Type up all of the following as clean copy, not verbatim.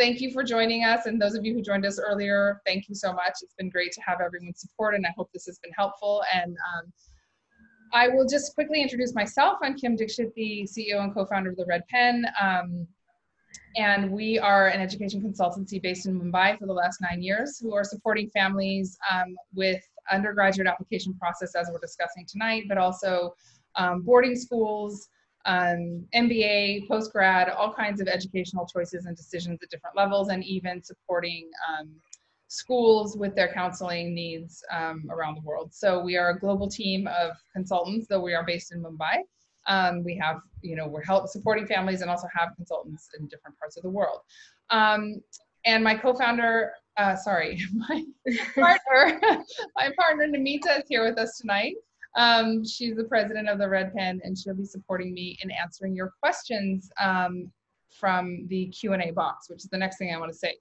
thank you for joining us. And those of you who joined us earlier, thank you so much. It's been great to have everyone's support, and I hope this has been helpful. And I will just quickly introduce myself. I'm Kim Dixit, the CEO and co-founder of the Red Pen. And we are an education consultancy based in Mumbai for the last 9 years, who are supporting families with undergraduate application process, as we're discussing tonight, but also boarding schools, MBA, postgrad, all kinds of educational choices and decisions at different levels, and even supporting schools with their counseling needs around the world. So we are a global team of consultants, though we are based in Mumbai. We have, we're supporting families and also have consultants in different parts of the world. And my co-founder, my partner Namita is here with us tonight. She's the president of the Red Pen, and she'll be supporting me in answering your questions from the Q&A box, which is the next thing I want to say.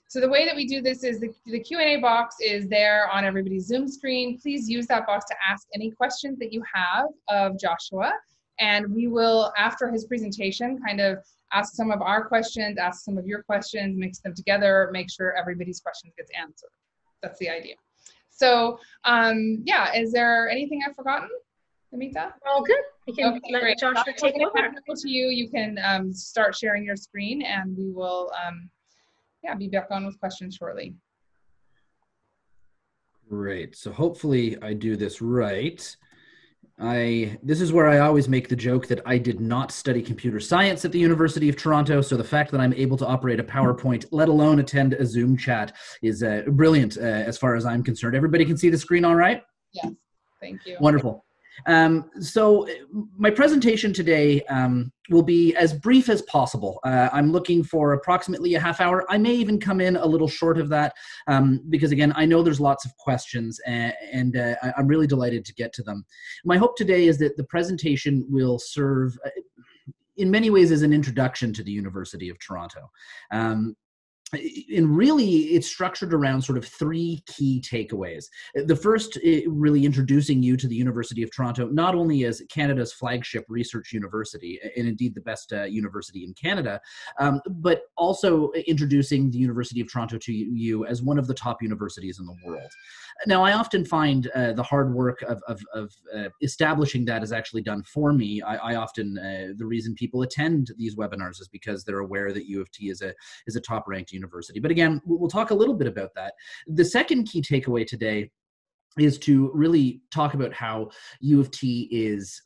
So the way that we do this is the Q&A box is there on everybody's Zoom screen. Please use that box to ask any questions that you have of Joshua. And we will, after his presentation, kind of ask some of our questions, ask some of your questions, mix them together, make sure everybody's questions gets answered. That's the idea. So yeah, is there anything I've forgotten, Amita? All good. We can let Joshua take over. To you, you can start sharing your screen, and we will be back on with questions shortly. Great. So hopefully I do this right. This is where I always make the joke that I did not study computer science at the University of Toronto, so the fact that I'm able to operate a PowerPoint, let alone attend a Zoom chat, is brilliant as far as I'm concerned. Everybody can see the screen all right? Yes, thank you. Wonderful. So my presentation today will be as brief as possible. I'm looking for approximately a half hour. I may even come in a little short of that because, again, I know there's lots of questions, and I'm really delighted to get to them. My hope today is that the presentation will serve in many ways as an introduction to the University of Toronto. And really, it's structured around sort of three key takeaways. The first, really introducing you to the University of Toronto, not only as Canada's flagship research university, and indeed the best university in Canada, but also introducing the University of Toronto to you as one of the top universities in the world. Now, I often find the hard work of establishing that is actually done for me. I often, the reason people attend these webinars is because they're aware that U of T is a top-ranked university. But again, we'll talk a little bit about that. The second key takeaway today is to really talk about how U of T is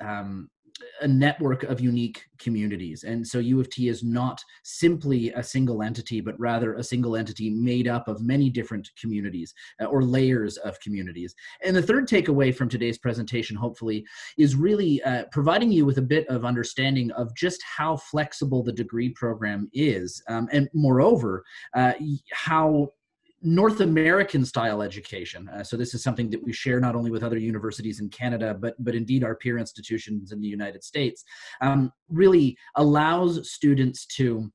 a network of unique communities. And so U of T is not simply a single entity, but rather a single entity made up of many different communities or layers of communities. And the third takeaway from today's presentation, hopefully, is really providing you with a bit of understanding of just how flexible the degree program is. And moreover, how North American style education. So this is something that we share not only with other universities in Canada, but indeed our peer institutions in the United States, really allows students to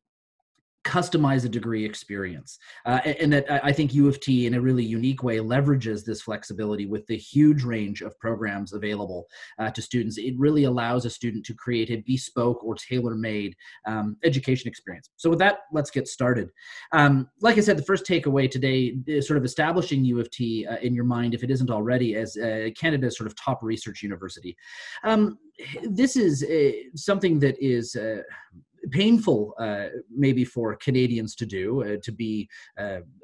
customize a degree experience. And that I think U of T in a really unique way leverages this flexibility with the huge range of programs available to students. It really allows a student to create a bespoke or tailor-made education experience. So with that, let's get started. Like I said, the first takeaway today is sort of establishing U of T in your mind, if it isn't already, as Canada's sort of top research university. This is something that is painful maybe for Canadians to do, to be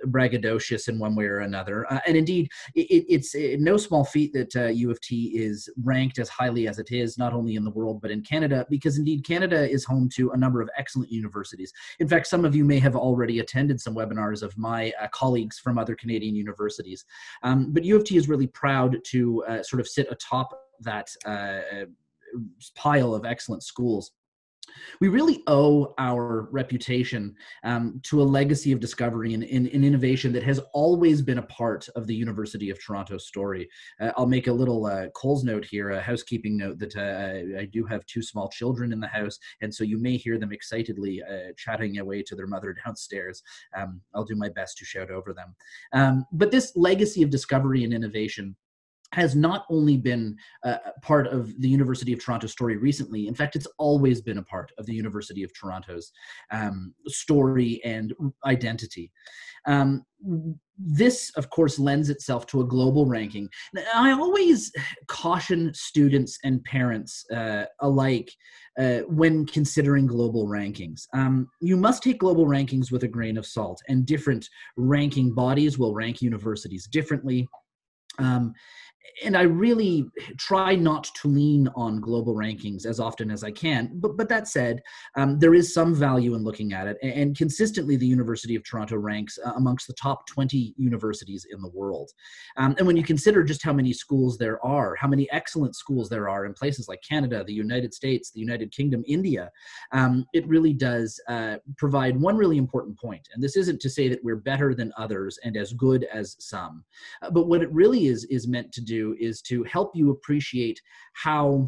braggadocious in one way or another. And indeed, it's no small feat that U of T is ranked as highly as it is, not only in the world, but in Canada, because indeed Canada is home to a number of excellent universities. In fact, some of you may have already attended some webinars of my colleagues from other Canadian universities. But U of T is really proud to sort of sit atop that pile of excellent schools. We really owe our reputation to a legacy of discovery and innovation that has always been a part of the University of Toronto story. I'll make a little Coles note here, a housekeeping note, that I do have two small children in the house, and so you may hear them excitedly chatting away to their mother downstairs. I'll do my best to shout over them. But this legacy of discovery and innovation has not only been part of the University of Toronto story recently. In fact, it's always been a part of the University of Toronto's story and identity. This, of course, lends itself to a global ranking. Now, I always caution students and parents alike when considering global rankings. You must take global rankings with a grain of salt, and different ranking bodies will rank universities differently. And I really try not to lean on global rankings as often as I can. But that said, there is some value in looking at it. And consistently, the University of Toronto ranks amongst the top 20 universities in the world. And when you consider just how many schools there are, how many excellent schools there are in places like Canada, the United States, the United Kingdom, India, it really does provide one really important point. And this isn't to say that we're better than others and as good as some. But what it really is meant to do is to help you appreciate how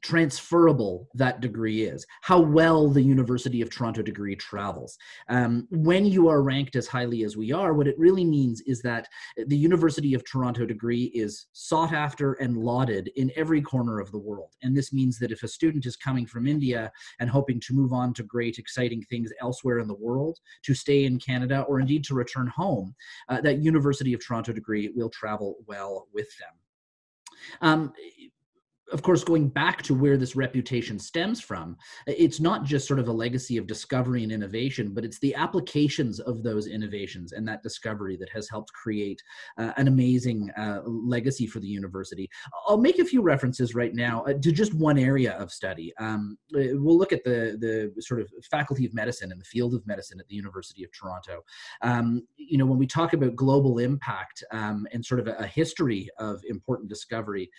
transferable that degree is, how well the University of Toronto degree travels. When you are ranked as highly as we are, what it really means is that the University of Toronto degree is sought after and lauded in every corner of the world. And this means that if a student is coming from India and hoping to move on to great, exciting things elsewhere in the world, to stay in Canada, or indeed to return home, that University of Toronto degree will travel well with them. Of course, going back to where this reputation stems from, it's not just sort of a legacy of discovery and innovation, but it's the applications of those innovations and that discovery that has helped create an amazing legacy for the university. I'll make a few references right now to just one area of study. We'll look at the sort of Faculty of Medicine and the field of medicine at the University of Toronto. When we talk about global impact and sort of a history of important discovery,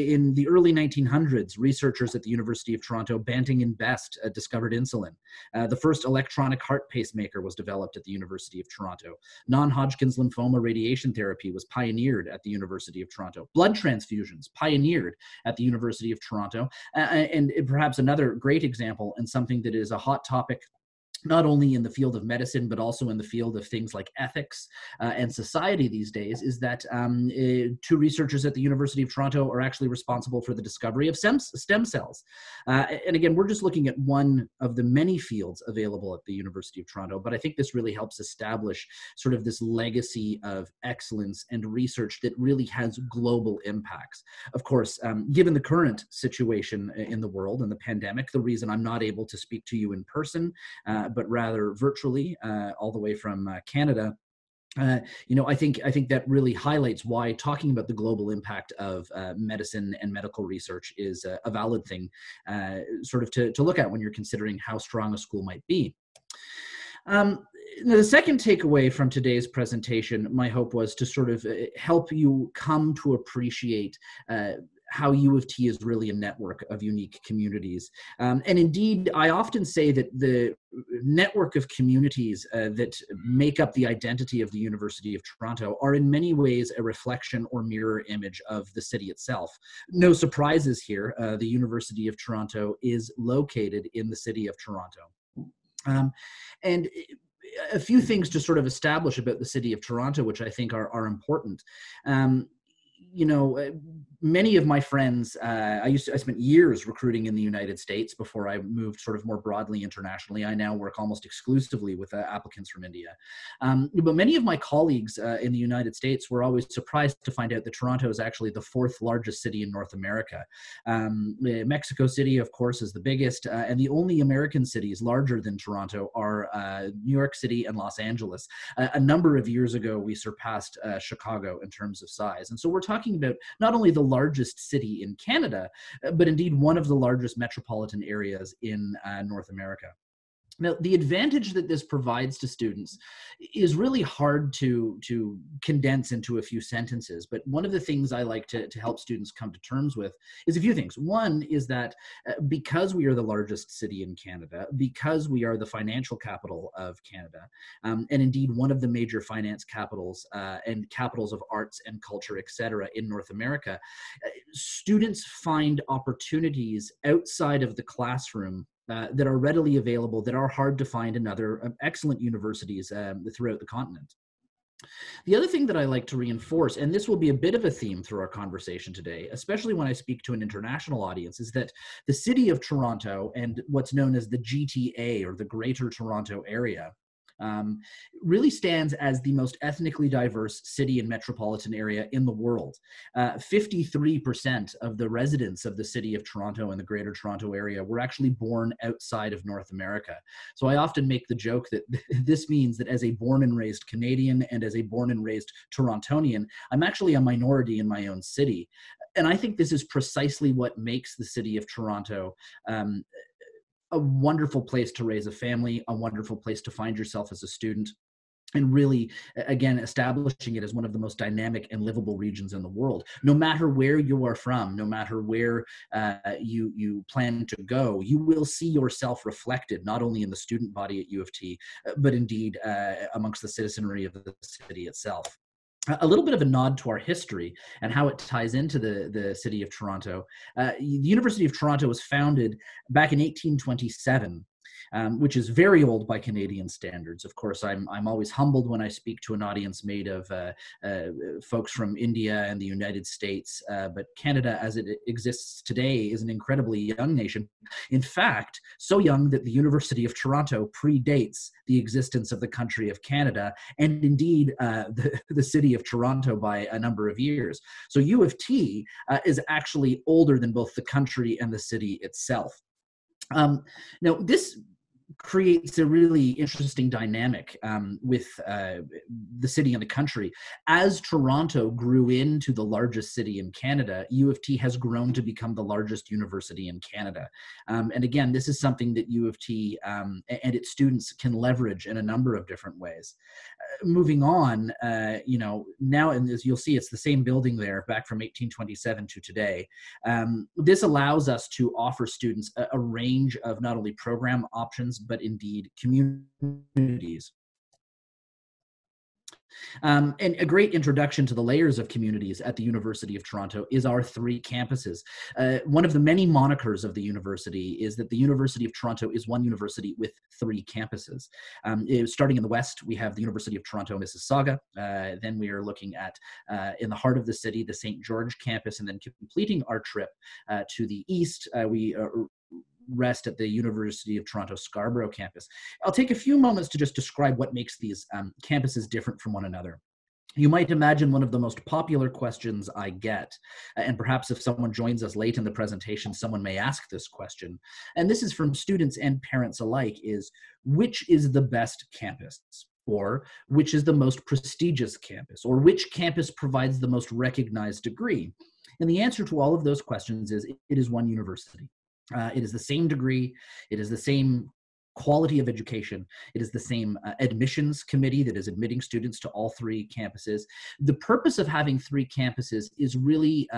in the early 1900s, researchers at the University of Toronto, Banting and Best, discovered insulin. The first electronic heart pacemaker was developed at the University of Toronto. Non-Hodgkin's lymphoma radiation therapy was pioneered at the University of Toronto. Blood transfusions pioneered at the University of Toronto. And perhaps another great example, and something that is a hot topic not only in the field of medicine, but also in the field of things like ethics and society these days, is that two researchers at the University of Toronto are actually responsible for the discovery of stem cells. And again, we're just looking at one of the many fields available at the University of Toronto, but I think this really helps establish sort of this legacy of excellence and research that really has global impacts. Of course, given the current situation in the world and the pandemic, the reason I'm not able to speak to you in person, but rather virtually, all the way from Canada. I think that really highlights why talking about the global impact of medicine and medical research is a valid thing, sort of to look at when you're considering how strong a school might be. Now, the second takeaway from today's presentation, my hope was to sort of help you come to appreciate how U of T is really a network of unique communities. And indeed, I often say that the network of communities that make up the identity of the University of Toronto are in many ways a reflection or mirror image of the city itself. No surprises here. The University of Toronto is located in the city of Toronto. And a few things to sort of establish about the city of Toronto, which I think are important. Many of my friends, I spent years recruiting in the United States before I moved sort of more broadly internationally. I now work almost exclusively with applicants from India. But many of my colleagues in the United States were always surprised to find out that Toronto is actually the fourth largest city in North America. Mexico City, of course, is the biggest, and the only American cities larger than Toronto are New York City and Los Angeles. A number of years ago, we surpassed Chicago in terms of size. And so we're talking about not only the largest city in Canada, but indeed one of the largest metropolitan areas in North America. Now, the advantage that this provides to students is really hard to condense into a few sentences, but one of the things I like to help students come to terms with is a few things. One is that because we are the largest city in Canada, because we are the financial capital of Canada, and indeed one of the major finance capitals and capitals of arts and culture, etc., in North America, students find opportunities outside of the classroom that are readily available, that are hard to find in other excellent universities throughout the continent. The other thing that I like to reinforce, and this will be a bit of a theme through our conversation today, especially when I speak to an international audience, is that the city of Toronto and what's known as the GTA, or the Greater Toronto Area, really stands as the most ethnically diverse city and metropolitan area in the world. 53% of the residents of the city of Toronto and the Greater Toronto Area were actually born outside of North America. So I often make the joke that this means that as a born and raised Canadian and as a born and raised Torontonian, I'm actually a minority in my own city. And I think this is precisely what makes the city of Toronto a wonderful place to raise a family, a wonderful place to find yourself as a student, and really, again, establishing it as one of the most dynamic and livable regions in the world. No matter where you are from, no matter where you plan to go, you will see yourself reflected not only in the student body at U of T, but indeed amongst the citizenry of the city itself. A little bit of a nod to our history and how it ties into the city of Toronto. The University of Toronto was founded back in 1827, which is very old by Canadian standards. Of course, I'm always humbled when I speak to an audience made of folks from India and the United States, but Canada as it exists today is an incredibly young nation. In fact, so young that the University of Toronto predates the existence of the country of Canada, and indeed the city of Toronto by a number of years. So U of T is actually older than both the country and the city itself. Now, this creates a really interesting dynamic with the city and the country. As Toronto grew into the largest city in Canada, U of T has grown to become the largest university in Canada. And again, this is something that U of T and its students can leverage in a number of different ways. Moving on, now, and as you'll see, it's the same building there back from 1827 to today. This allows us to offer students a range of not only program options, but indeed communities. And a great introduction to the layers of communities at the University of Toronto is our 3 campuses. One of the many monikers of the university is that the University of Toronto is one university with 3 campuses. Starting in the west, we have the University of Toronto Mississauga. Then we are looking at, in the heart of the city, the St. George campus, and then completing our trip to the east, we rest at the University of Toronto Scarborough campus. I'll take a few moments to just describe what makes these campuses different from one another. You might imagine one of the most popular questions I get, and perhaps if someone joins us late in the presentation, someone may ask this question, and this is from students and parents alike, is which is the best campus? Or which is the most prestigious campus? Or which campus provides the most recognized degree? And the answer to all of those questions is it is one university. It is the same degree, it is the same quality of education, it is the same admissions committee that is admitting students to all 3 campuses. The purpose of having 3 campuses is really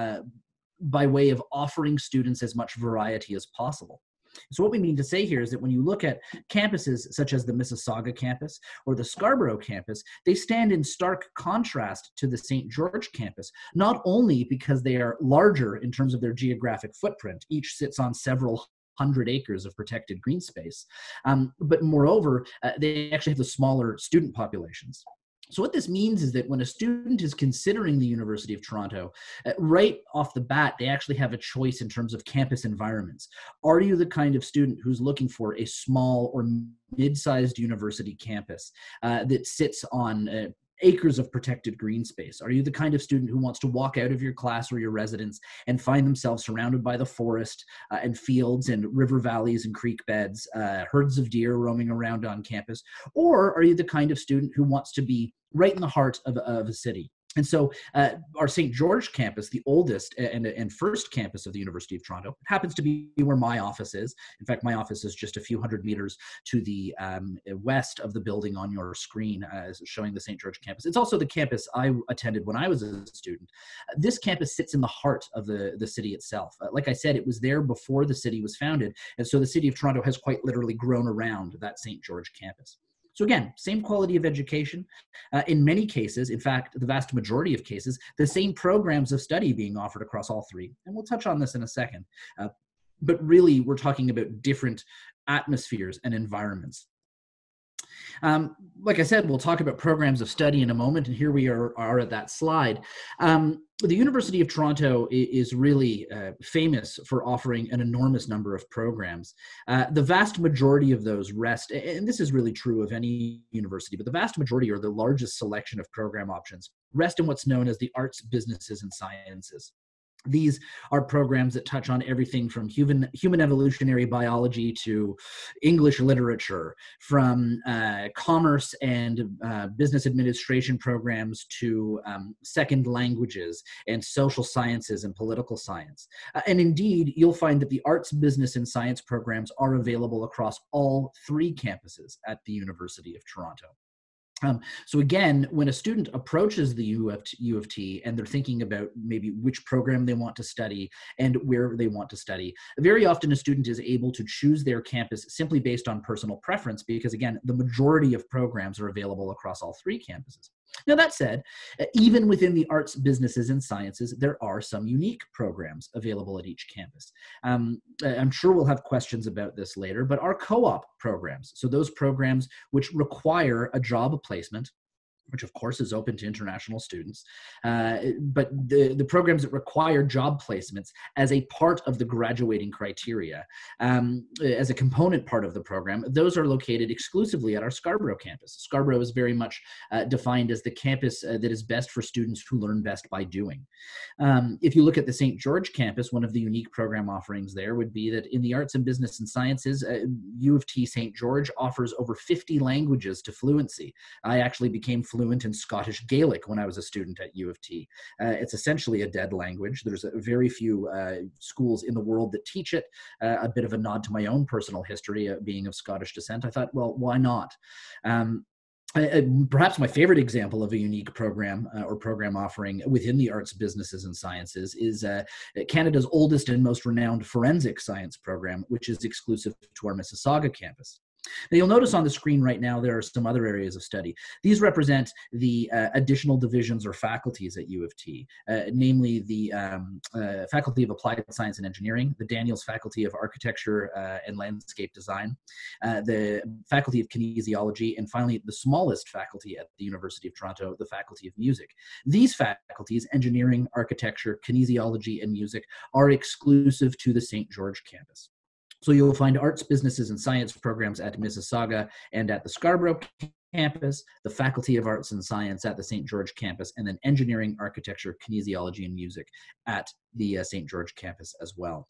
by way of offering students as much variety as possible. So what we mean to say here is that when you look at campuses such as the Mississauga campus or the Scarborough campus, they stand in stark contrast to the St. George campus, not only because they are larger in terms of their geographic footprint, each sits on several hundred acres of protected green space, but moreover, they actually have the smaller student populations. So what this means is that when a student is considering the University of Toronto, right off the bat, they actually have a choice in terms of campus environments. Are you the kind of student who's looking for a small or mid-sized university campus that sits on acres of protected green space? Are you the kind of student who wants to walk out of your class or your residence and find themselves surrounded by the forest and fields and river valleys and creek beds, herds of deer roaming around on campus? Or are you the kind of student who wants to be right in the heart of a city? And so our St. George campus, the oldest and first campus of the University of Toronto, happens to be where my office is. In fact, my office is just a few hundred meters to the west of the building on your screen, showing the St. George campus. It's also the campus I attended when I was a student. This campus sits in the heart of the city itself. Like I said, it was there before the city was founded, and so the city of Toronto has quite literally grown around that St. George campus. So again, same quality of education. In many cases, in fact, the vast majority of cases, the same programs of study being offered across all 3. And we'll touch on this in a second. But really, we're talking about different atmospheres and environments. Like I said, we'll talk about programs of study in a moment, and here we are at that slide. The University of Toronto is really famous for offering an enormous number of programs. The vast majority of those rest, and this is really true of any university, but the vast majority, or the largest selection of program options, rest in what's known as the arts, businesses, and sciences. These are programs that touch on everything from human evolutionary biology to English literature, from commerce and business administration programs to second languages and social sciences and political science. And indeed, you'll find that the arts, business, and science programs are available across all three campuses at the University of Toronto. So again, when a student approaches the U of T and they're thinking about maybe which program they want to study and where they want to study, very often a student is able to choose their campus simply based on personal preference, because again, the majority of programs are available across all three campuses. Now, that said, even within the arts, businesses, and sciences, there are some unique programs available at each campus. I'm sure we'll have questions about this later, but our co-op programs, so those programs which require a job placement, which of course is open to international students, but the programs that require job placements as a part of the graduating criteria, as a component part of the program, those are located exclusively at our Scarborough campus. Scarborough is very much defined as the campus that is best for students who learn best by doing. If you look at the St. George campus, one of the unique program offerings there would be that in the arts and business and sciences, U of T St. George offers over 50 languages to fluency. I actually became fluent in Scottish Gaelic when I was a student at U of T. It's essentially a dead language. There's very few schools in the world that teach it. A bit of a nod to my own personal history, being of Scottish descent. I thought, well, why not? Perhaps my favorite example of a unique program or program offering within the arts, businesses, and sciences is Canada's oldest and most renowned forensic science program, which is exclusive to our Mississauga campus. Now, you'll notice on the screen right now there are some other areas of study. These represent the additional divisions or faculties at U of T, namely the Faculty of Applied Science and Engineering, the Daniels Faculty of Architecture and Landscape Design, the Faculty of Kinesiology, and finally the smallest faculty at the University of Toronto, the Faculty of Music. These faculties, engineering, architecture, kinesiology, and music, are exclusive to the St. George campus. So you'll find arts, businesses, and science programs at Mississauga and at the Scarborough campus, the Faculty of Arts and Science at the St. George campus, and then engineering, architecture, kinesiology, and music at the St. George campus as well.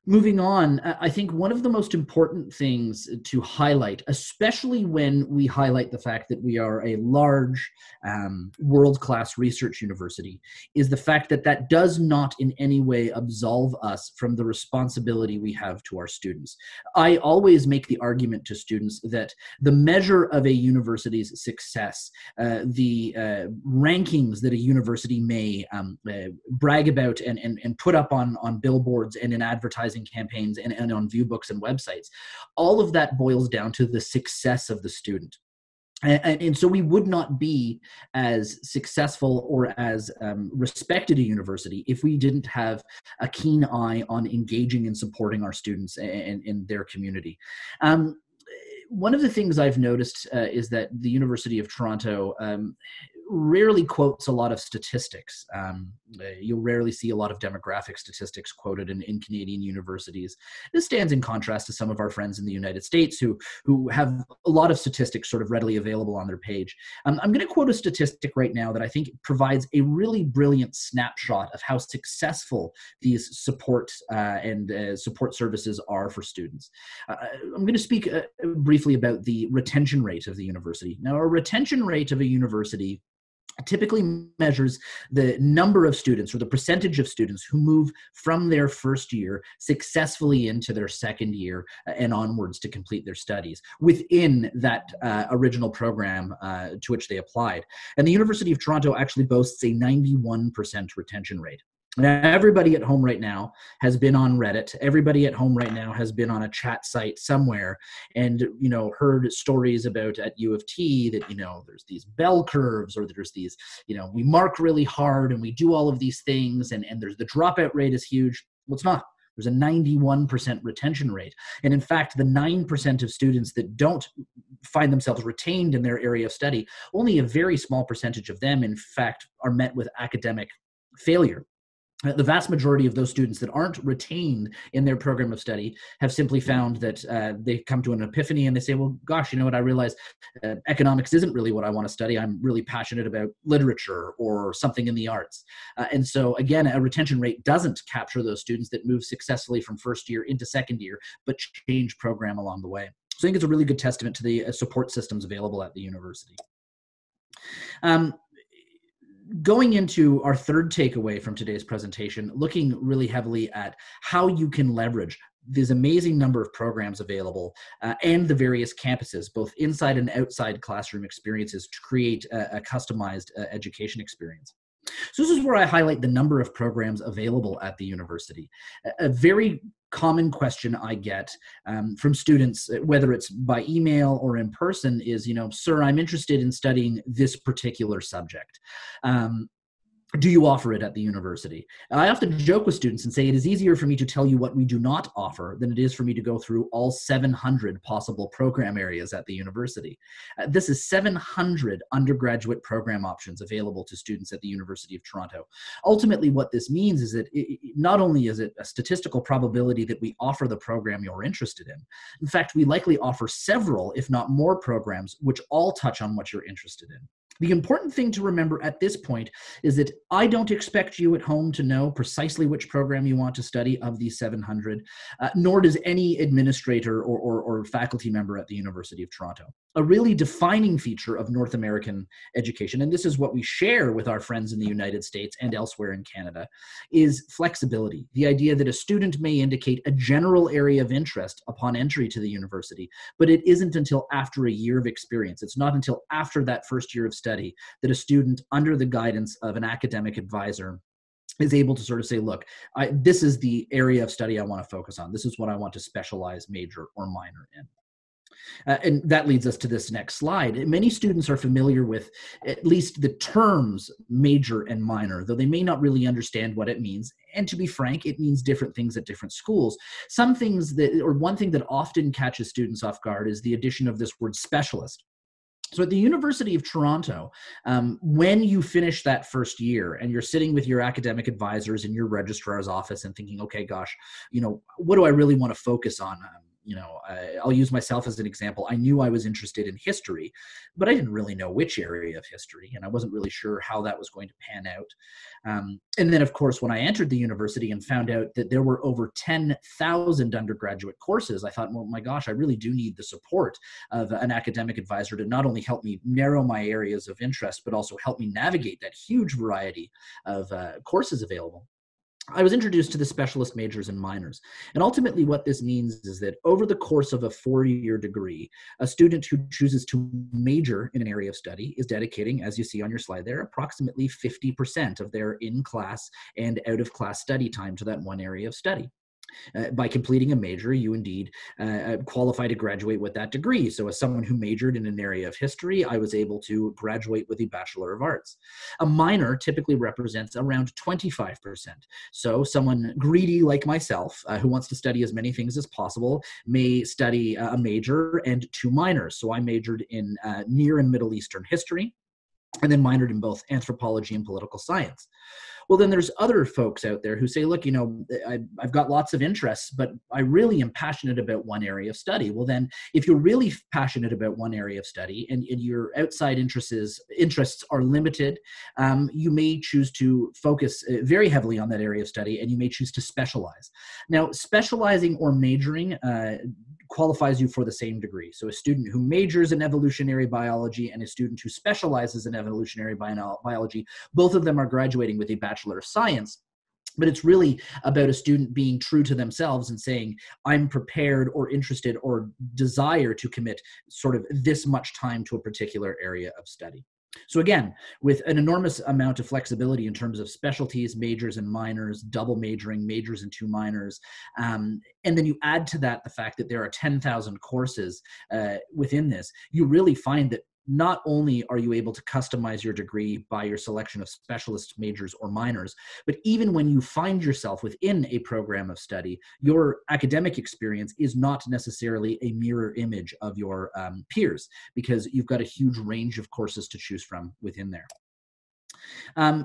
Moving on, I think one of the most important things to highlight, especially when we highlight the fact that we are a large, world-class research university, is the fact that that does not in any way absolve us from the responsibility we have to our students. I always make the argument to students that the measure of a university's success, the rankings that a university may brag about and put up on billboards and in advertising campaigns and on view books and websites, all of that boils down to the success of the student. And so we would not be as successful or as respected a university if we didn't have a keen eye on engaging and supporting our students and their community. One of the things I've noticed is that the University of Toronto rarely quotes a lot of statistics. You'll rarely see a lot of demographic statistics quoted in Canadian universities. This stands in contrast to some of our friends in the United States who have a lot of statistics sort of readily available on their page. I'm going to quote a statistic right now that I think provides a really brilliant snapshot of how successful these support support services are for students. I'm going to speak briefly about the retention rate of the university. Now, a retention rate of a university typically measures the number of students or the percentage of students who move from their first year successfully into their second year and onwards to complete their studies within that original program to which they applied. And the University of Toronto actually boasts a 91% retention rate. Now, everybody at home right now has been on Reddit. Everybody at home right now has been on a chat site somewhere and, heard stories about at U of T that, there's these bell curves, or there's these, we mark really hard and we do all of these things, and there's the dropout rate is huge. Well, it's not. There's a 91% retention rate. And in fact, the 9% of students that don't find themselves retained in their area of study, only a very small percentage of them, in fact, are met with academic failure. The vast majority of those students that aren't retained in their program of study have simply found that they come to an epiphany and they say, well, gosh, you know what, I realize economics isn't really what I want to study. I'm really passionate about literature or something in the arts. And so again, a retention rate doesn't capture those students that move successfully from first year into second year, but change program along the way. So I think it's a really good testament to the support systems available at the university. Going into our third takeaway from today's presentation, looking really heavily at how you can leverage this amazing number of programs available and the various campuses, both inside and outside classroom experiences, to create a customized education experience. So this is where I highlight the number of programs available at the university. A very common question I get from students, whether it's by email or in person, is, you know, sir, I'm interested in studying this particular subject. Do you offer it at the university? I often joke with students and say it is easier for me to tell you what we do not offer than it is for me to go through all 700 possible program areas at the university. This is 700 undergraduate program options available to students at the University of Toronto. Ultimately, what this means is that not only is it a statistical probability that we offer the program you're interested in fact, we likely offer several, if not more, programs which all touch on what you're interested in. The important thing to remember at this point is that I don't expect you at home to know precisely which program you want to study of these 700, nor does any administrator or faculty member at the University of Toronto. A really defining feature of North American education, and this is what we share with our friends in the United States and elsewhere in Canada, is flexibility. The idea that a student may indicate a general area of interest upon entry to the university, but it isn't until after a year of experience. It's not until after that first year of study that a student, under the guidance of an academic advisor, is able to sort of say, look, this is the area of study I want to focus on. This is what I want to specialize, major, or minor in. And that leads us to this next slide. Many students are familiar with at least the terms major and minor, though they may not really understand what it means. And to be frank, it means different things at different schools. Some things that, or one thing that often catches students off guard is the addition of this word specialist. So at the University of Toronto, when you finish that first year and you're sitting with your academic advisors in your registrar's office and thinking, okay, gosh, you know, what do I really want to focus on? You know, I'll use myself as an example. I knew I was interested in history, but I didn't really know which area of history, and I wasn't really sure how that was going to pan out. And then, of course, when I entered the university and found out that there were over 10,000 undergraduate courses, I thought, well, my gosh, I really do need the support of an academic advisor to not only help me narrow my areas of interest, but also help me navigate that huge variety of courses available. I was introduced to the specialist majors and minors. And ultimately what this means is that over the course of a 4-year degree, a student who chooses to major in an area of study is dedicating, as you see on your slide there, approximately 50% of their in-class and out-of-class study time to that one area of study. By completing a major, you indeed qualify to graduate with that degree. So as someone who majored in an area of history, I was able to graduate with a Bachelor of Arts. A minor typically represents around 25%. So someone greedy like myself, who wants to study as many things as possible, may study a major and 2 minors. So I majored in Near and Middle Eastern history, and then minored in both anthropology and political science. Well, then there's other folks out there who say, look, you know, I've got lots of interests, but I really am passionate about one area of study. Well, then if you're really passionate about one area of study and your outside interests are limited, you may choose to focus very heavily on that area of study, and you may choose to specialize. Now, specializing or majoring qualifies you for the same degree. So a student who majors in evolutionary biology and a student who specializes in evolutionary biology, both of them are graduating with a Bachelor of Science. But it's really about a student being true to themselves and saying, I'm prepared or interested or desire to commit sort of this much time to a particular area of study. So again, with an enormous amount of flexibility in terms of specialties, majors and minors, double majoring, majors and 2 minors, and then you add to that the fact that there are 10,000 courses within this, you really find that not only are you able to customize your degree by your selection of specialist majors or minors, but even when you find yourself within a program of study, your academic experience is not necessarily a mirror image of your peers, because you've got a huge range of courses to choose from within there.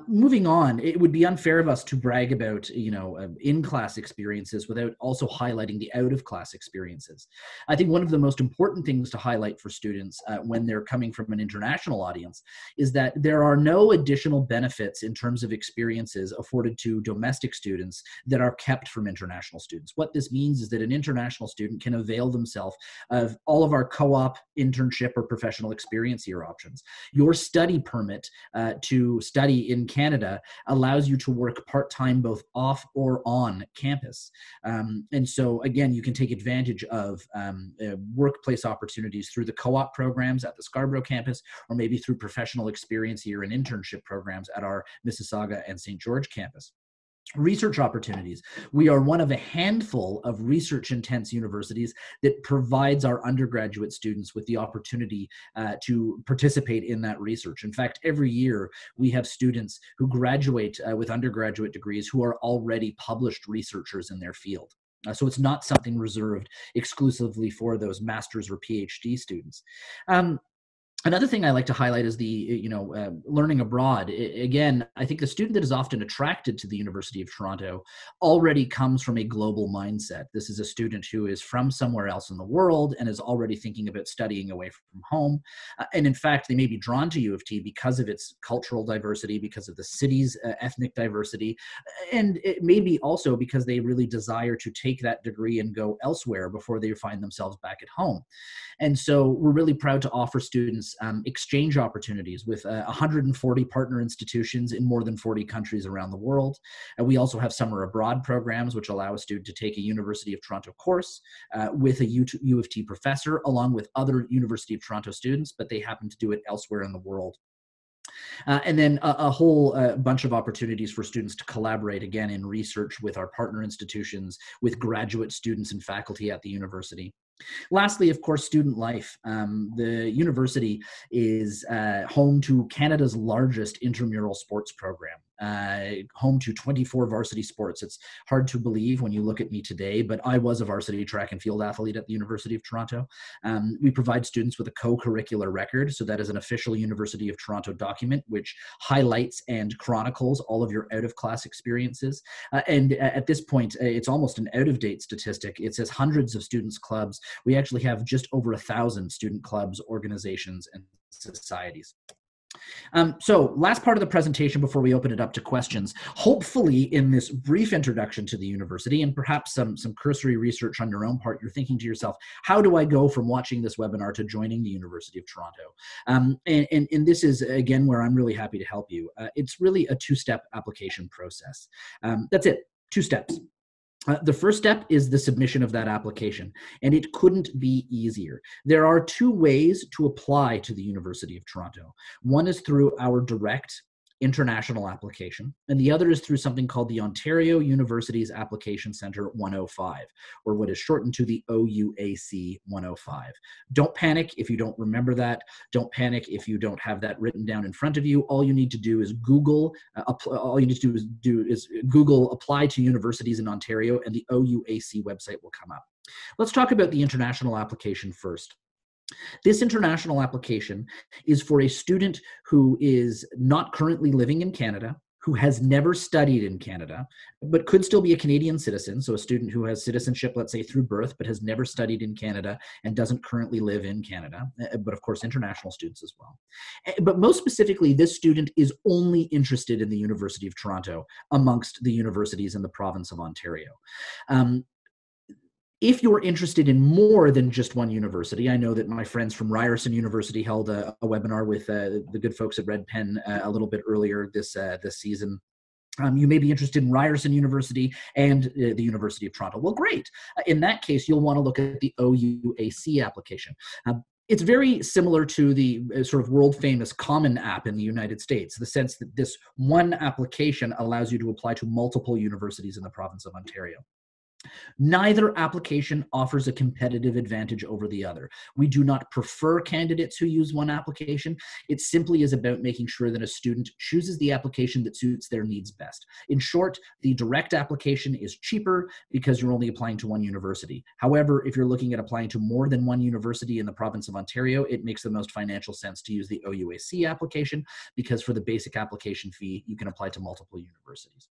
Moving on, it would be unfair of us to brag about, in-class experiences without also highlighting the out-of-class experiences. I think one of the most important things to highlight for students when they're coming from an international audience is that there are no additional benefits in terms of experiences afforded to domestic students that are kept from international students. What this means is that an international student can avail themselves of all of our co-op, internship, or professional experience year options. Your study permit to study in Canada allows you to work part-time both off or on campus. And so again, you can take advantage of workplace opportunities through the co-op programs at the Scarborough campus, or maybe through professional experience year and internship programs at our Mississauga and St. George campus. Research opportunities. We are one of a handful of research-intense universities that provides our undergraduate students with the opportunity to participate in that research. In fact, every year we have students who graduate with undergraduate degrees who are already published researchers in their field. So it's not something reserved exclusively for those master's or PhD students. Another thing I like to highlight is the, learning abroad. Again, I think the student that is often attracted to the University of Toronto already comes from a global mindset. This is a student who is from somewhere else in the world and is already thinking about studying away from home. And in fact, they may be drawn to U of T because of its cultural diversity, because of the city's ethnic diversity, and it may be also because they really desire to take that degree and go elsewhere before they find themselves back at home. And so we're really proud to offer students exchange opportunities with 140 partner institutions in more than 40 countries around the world. And we also have summer abroad programs, which allow a student to take a University of Toronto course with a U of T professor, along with other University of Toronto students, but they happen to do it elsewhere in the world. And then a whole bunch of opportunities for students to collaborate, again, in research with our partner institutions, with graduate students and faculty at the university. Lastly, of course, student life. The university is home to Canada's largest intramural sports program, home to 24 varsity sports. It's hard to believe when you look at me today, but I was a varsity track and field athlete at the University of Toronto. We provide students with a co-curricular record, so that is an official University of Toronto document which highlights and chronicles all of your out-of-class experiences. And at this point, it's almost an out-of-date statistic. It says hundreds of students' clubs. We actually have just over 1,000 student clubs, organizations, and societies. So last part of the presentation before we open it up to questions. Hopefully in this brief introduction to the university and perhaps some cursory research on your own part, you're thinking to yourself, how do I go from watching this webinar to joining the University of Toronto? And this is, again, where I'm really happy to help you. It's really a two-step application process. That's it, 2 steps. The first step is the submission of that application, and it couldn't be easier. There are 2 ways to apply to the University of Toronto. One is through our direct international application, and the other is through something called the Ontario Universities Application Centre 105, or what is shortened to the OUAC 105. Don't panic if you don't remember that. Don't panic if you don't have that written down in front of you. All you need to do is Google. All you need to do is Google apply to universities in Ontario, and the OUAC website will come up. Let's talk about the international application first. This international application is for a student who is not currently living in Canada, who has never studied in Canada, but could still be a Canadian citizen. So a student who has citizenship, let's say through birth, but has never studied in Canada and doesn't currently live in Canada, but of course international students as well. But most specifically, this student is only interested in the University of Toronto amongst the universities in the province of Ontario. If you're interested in more than just one university, I know that my friends from Ryerson University held a webinar with the good folks at Red Pen a little bit earlier this season. You may be interested in Ryerson University and the University of Toronto. Well, great. In that case, you'll want to look at the OUAC application. It's very similar to the sort of world famous Common App in the United States, the sense that this one application allows you to apply to multiple universities in the province of Ontario. Neither application offers a competitive advantage over the other. We do not prefer candidates who use one application. It simply is about making sure that a student chooses the application that suits their needs best. In short, the direct application is cheaper because you're only applying to one university. However, if you're looking at applying to more than one university in the province of Ontario, it makes the most financial sense to use the OUAC application, because for the basic application fee, you can apply to multiple universities.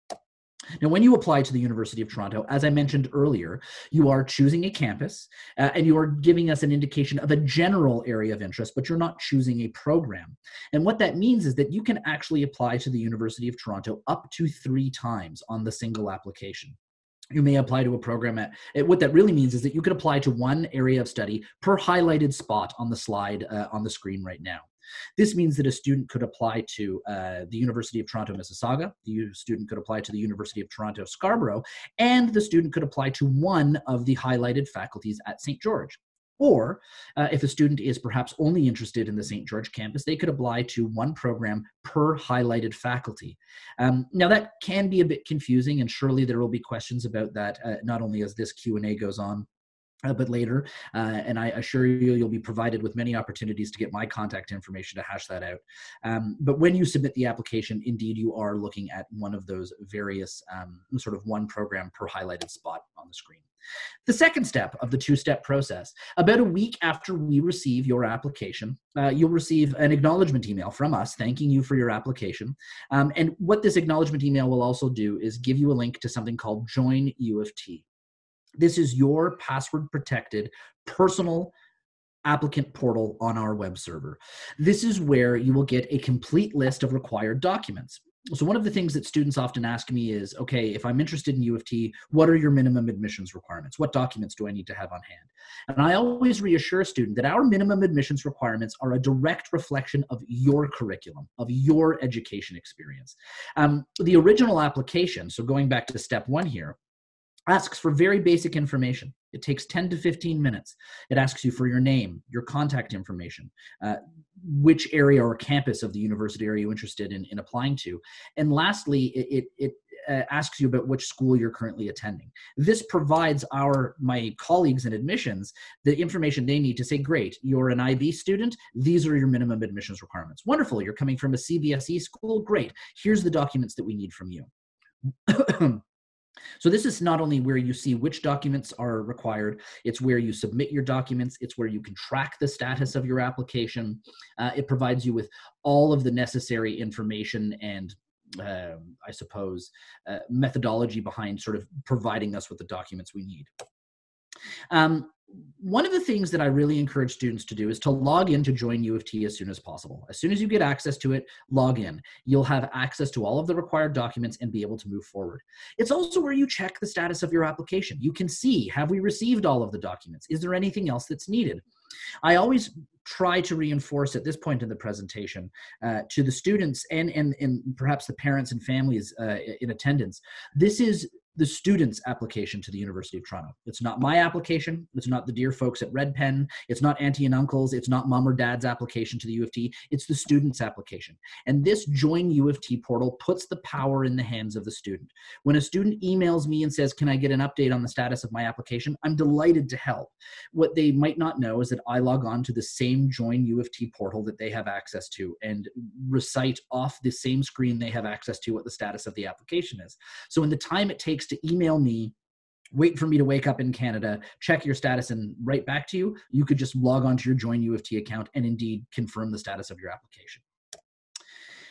Now, when you apply to the University of Toronto, as I mentioned earlier, you are choosing a campus and you are giving us an indication of a general area of interest, but you're not choosing a program. And what that means is that you can actually apply to the University of Toronto up to 3 times on the single application. You may apply to a program what that really means is that you could apply to one area of study per highlighted spot on the slide on the screen right now. This means that a student could apply to the University of Toronto, Mississauga, the student could apply to the University of Toronto, Scarborough, and the student could apply to one of the highlighted faculties at St. George. Or if a student is perhaps only interested in the St. George campus, they could apply to one program per highlighted faculty. Now that can be a bit confusing, and surely there will be questions about that, not only as this Q&A goes on, but later, and I assure you, you'll be provided with many opportunities to get my contact information to hash that out. But when you submit the application, indeed, you are looking at one of those various sort of one program per highlighted spot on the screen. The second step of the 2-step process, about a week after we receive your application, you'll receive an acknowledgement email from us thanking you for your application. And what this acknowledgement email will also do is give you a link to something called Join U of T. This is your password-protected personal applicant portal on our web server. This is where you will get a complete list of required documents. So one of the things that students often ask me is, okay, if I'm interested in U of T, what are your minimum admissions requirements? What documents do I need to have on hand? And I always reassure a student that our minimum admissions requirements are a direct reflection of your curriculum, of your education experience. The original application, so going back to step 1 here, asks for very basic information. It takes 10 to 15 minutes. It asks you for your name, your contact information, which area or campus of the university are you interested in applying to. And lastly, it asks you about which school you're currently attending. This provides my colleagues in admissions the information they need to say, great, you're an IB student, these are your minimum admissions requirements. Wonderful, you're coming from a CBSE school, great, here's the documents that we need from you. So this is not only where you see which documents are required, it's where you submit your documents, it's where you can track the status of your application. It provides you with all of the necessary information and I suppose methodology behind sort of providing us with the documents we need. One of the things that I really encourage students to do is to log in to Join U of T as soon as possible. As soon as you get access to it, log in. You'll have access to all of the required documents and be able to move forward. It's also where you check the status of your application. You can see, have we received all of the documents? Is there anything else that's needed? I always try to reinforce at this point in the presentation to the students and perhaps the parents and families in attendance, this is the student's application to the University of Toronto. It's not my application. It's not the dear folks at Red Pen. It's not auntie and uncle's. It's not mom or dad's application to the U of T. It's the student's application. And this Join U of T portal puts the power in the hands of the student. When a student emails me and says, can I get an update on the status of my application? I'm delighted to help. What they might not know is that I log on to the same Join U of T portal that they have access to and recite off the same screen they have access to what the status of the application is. So in the time it takes to email me, wait for me to wake up in Canada, check your status and write back to you, you could just log on to your Join U of T account and indeed confirm the status of your application.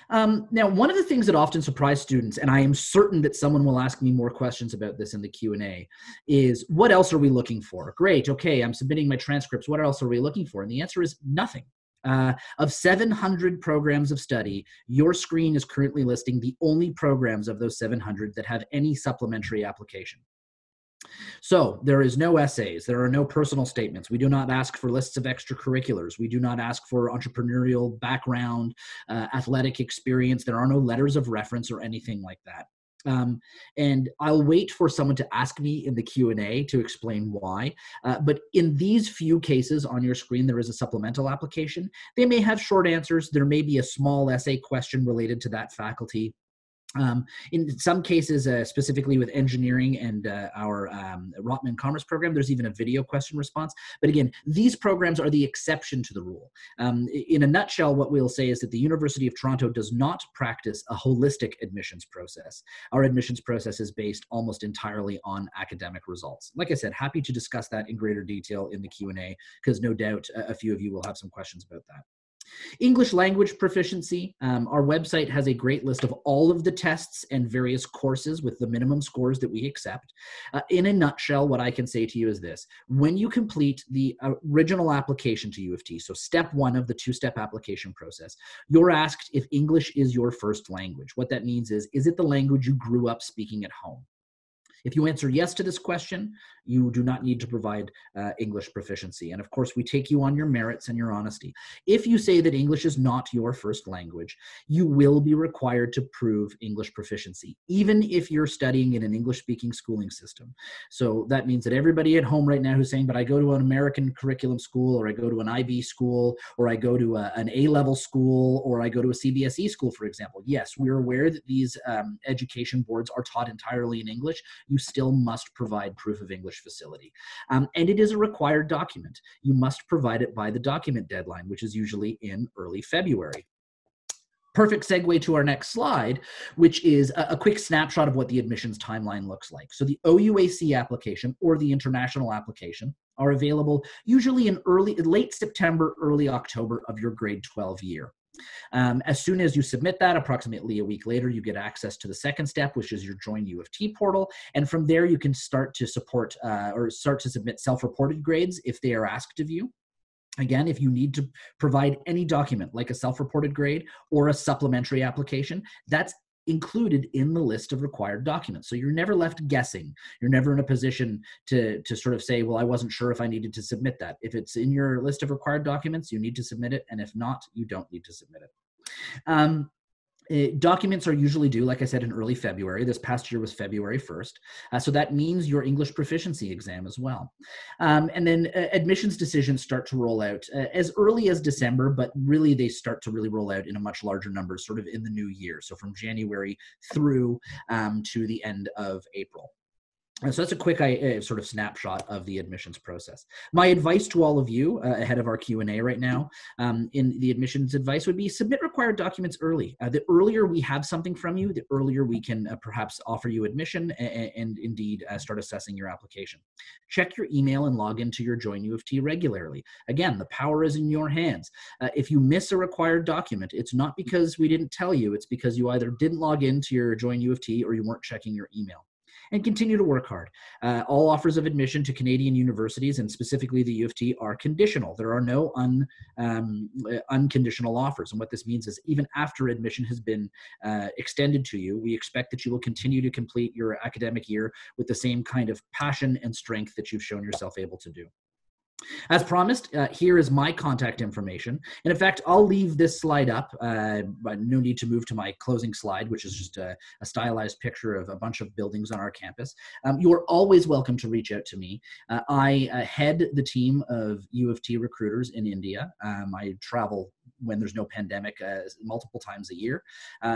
Now, one of the things that often surprise students, and I am certain that someone will ask me more questions about this in the Q&A, is what else are we looking for? Great, okay, I'm submitting my transcripts. What else are we looking for? And the answer is nothing. Of 700 programs of study, your screen is currently listing the only programs of those 700 that have any supplementary application. So there is no essays, there are no personal statements. We do not ask for lists of extracurriculars. We do not ask for entrepreneurial background, athletic experience. There are no letters of reference or anything like that. And I'll wait for someone to ask me in the Q&A to explain why. But in these few cases on your screen, there is a supplemental application. They may have short answers. There may be a small essay question related to that faculty. In some cases, specifically with engineering and our Rotman Commerce program, there's even a video question response. But again, these programs are the exception to the rule. In a nutshell, what we'll say is that the University of Toronto does not practice a holistic admissions process. Our admissions process is based almost entirely on academic results. Like I said, happy to discuss that in greater detail in the Q&A, because no doubt a few of you will have some questions about that. English language proficiency. Our website has a great list of all of the tests and various courses with the minimum scores that we accept. In a nutshell, what I can say to you is this. When you complete the original application to U of T, so step 1 of the 2-step application process, you're asked if English is your first language. What that means is it the language you grew up speaking at home? If you answer yes to this question, you do not need to provide English proficiency. And of course, we take you on your merits and your honesty. If you say that English is not your first language, you will be required to prove English proficiency, even if you're studying in an English-speaking schooling system. So that means that everybody at home right now who's saying, but I go to an American curriculum school, or I go to an IB school, or I go to an A-level school, or I go to a CBSE school, for example. Yes, we're aware that these education boards are taught entirely in English. You still must provide proof of English facility. And it is a required document. You must provide it by the document deadline, which is usually in early February. Perfect segue to our next slide, which is a quick snapshot of what the admissions timeline looks like. So the OUAC application or the international application are available usually in late September, early October of your grade 12 year. As soon as you submit that, approximately a week later, you get access to the second step, which is your Join U of T portal. And from there, you can start to support or start to submit self-reported grades if they are asked of you. Again, if you need to provide any document like a self-reported grade or a supplementary application, that's included in the list of required documents. So you're never left guessing. You're never in a position to sort of say, well, I wasn't sure if I needed to submit that. If it's in your list of required documents, you need to submit it. And if not, you don't need to submit it. Documents are usually due, like I said, in early February. This past year was February 1st. So that means your English proficiency exam as well. And then admissions decisions start to roll out as early as December, but really they start to really roll out in a much larger number sort of in the new year. So from January through to the end of April. So that's a quick sort of snapshot of the admissions process. My advice to all of you ahead of our Q&A right now in the admissions advice would be submit required documents early. The earlier we have something from you, the earlier we can perhaps offer you admission and indeed start assessing your application. Check your email and log into your Join U of T regularly. Again, the power is in your hands. If you miss a required document, it's not because we didn't tell you, it's because you either didn't log into your Join U of T or you weren't checking your email. And continue to work hard. All offers of admission to Canadian universities, and specifically the U of T, are conditional. There are no unconditional offers. And what this means is even after admission has been extended to you, we expect that you will continue to complete your academic year with the same kind of passion and strength that you've shown yourself able to do. As promised, here is my contact information. And in fact, I'll leave this slide up, but no need to move to my closing slide, which is just a stylized picture of a bunch of buildings on our campus. You are always welcome to reach out to me. I head the team of U of T recruiters in India. I travel when there's no pandemic multiple times a year.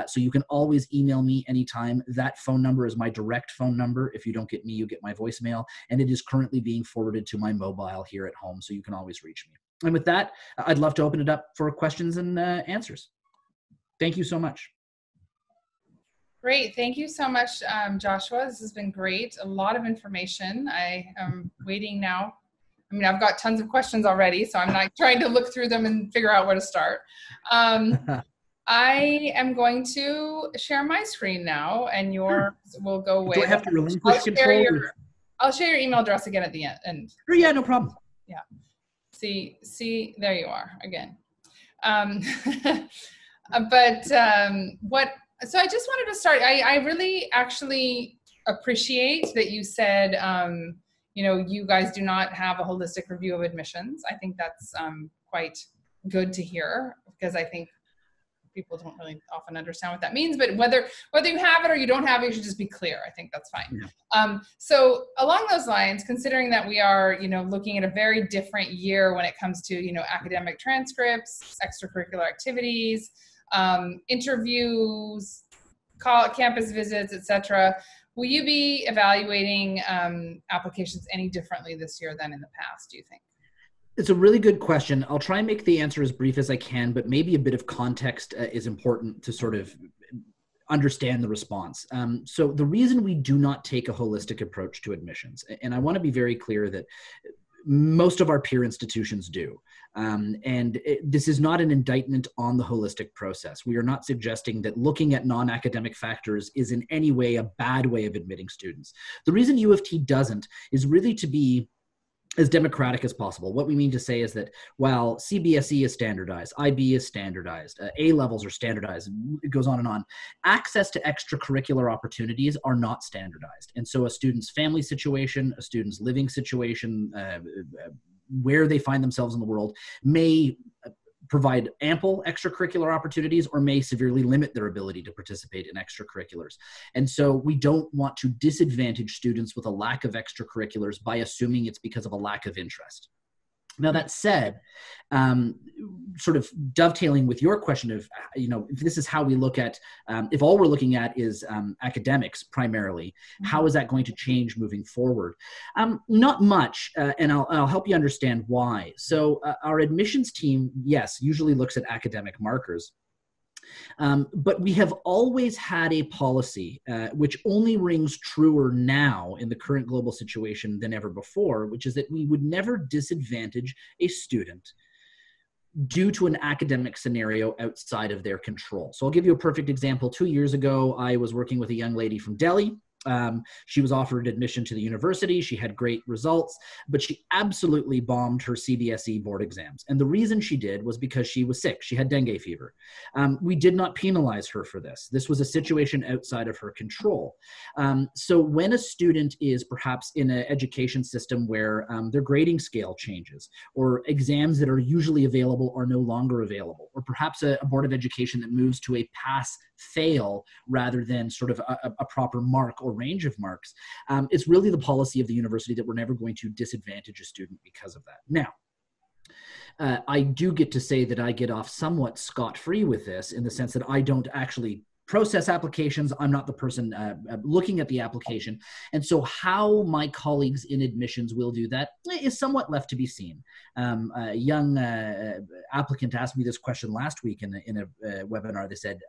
So you can always email me anytime. That phone number is my direct phone number. If you don't get me, you get my voicemail. And it is currently being forwarded to my mobile here at home, so you can always reach me. And with that, I'd love to open it up for questions and answers. Thank you so much. Great. Thank you so much, Joshua. This has been great. A lot of information. I am waiting now. I mean, I've got tons of questions already, so I'm not trying to look through them and figure out where to start. I am going to share my screen now, and yours will go away. Do I have to relinquish control? I'll share your email address again at the end. Sure, yeah, no problem. Yeah. See, there you are again. So I just wanted to start. I really actually appreciate that you said, you know, you guys do not have a holistic review of admissions. I think that's quite good to hear, because I think people don't really often understand what that means, but whether you have it or you don't have it, you should just be clear. I think that's fine. Yeah. So along those lines, considering that we are, you know, looking at a very different year when it comes to, you know, academic transcripts, extracurricular activities, interviews, campus visits, etc. Will you be evaluating applications any differently this year than in the past, do you think? It's a really good question. I'll try and make the answer as brief as I can, but maybe a bit of context is important to sort of understand the response. So the reason we do not take a holistic approach to admissions, and I want to be very clear that most of our peer institutions do. This is not an indictment on the holistic process. We are not suggesting that looking at non-academic factors is in any way a bad way of admitting students. The reason U of T doesn't is really to be as democratic as possible. What we mean to say is that while CBSE is standardized, IB is standardized, A levels are standardized, it goes on and on, access to extracurricular opportunities are not standardized. And so a student's family situation, a student's living situation, where they find themselves in the world may provide ample extracurricular opportunities or may severely limit their ability to participate in extracurriculars. And so we don't want to disadvantage students with a lack of extracurriculars by assuming it's because of a lack of interest. Now, that said, sort of dovetailing with your question of, if this is how we look at, if all we're looking at is academics primarily, how is that going to change moving forward? Not much, and I'll help you understand why. So our admissions team, yes, usually looks at academic markers. But we have always had a policy, which only rings truer now in the current global situation than ever before, which is that we would never disadvantage a student due to an academic scenario outside of their control. So I'll give you a perfect example. 2 years ago, I was working with a young lady from Delhi. She was offered admission to the university. She had great results, but she absolutely bombed her CBSE board exams. And the reason she did was because she was sick. She had dengue fever. We did not penalize her for this. This was a situation outside of her control. So when a student is perhaps in an education system where their grading scale changes, or exams that are usually available are no longer available, or perhaps a board of education that moves to a pass-fail rather than sort of a proper mark or range of marks, it's really the policy of the university that we're never going to disadvantage a student because of that. Now, I do get to say that I get off somewhat scot-free with this in the sense that I don't actually process applications. I'm not the person looking at the application. And so how my colleagues in admissions will do that is somewhat left to be seen. A young applicant asked me this question last week in a webinar. They said,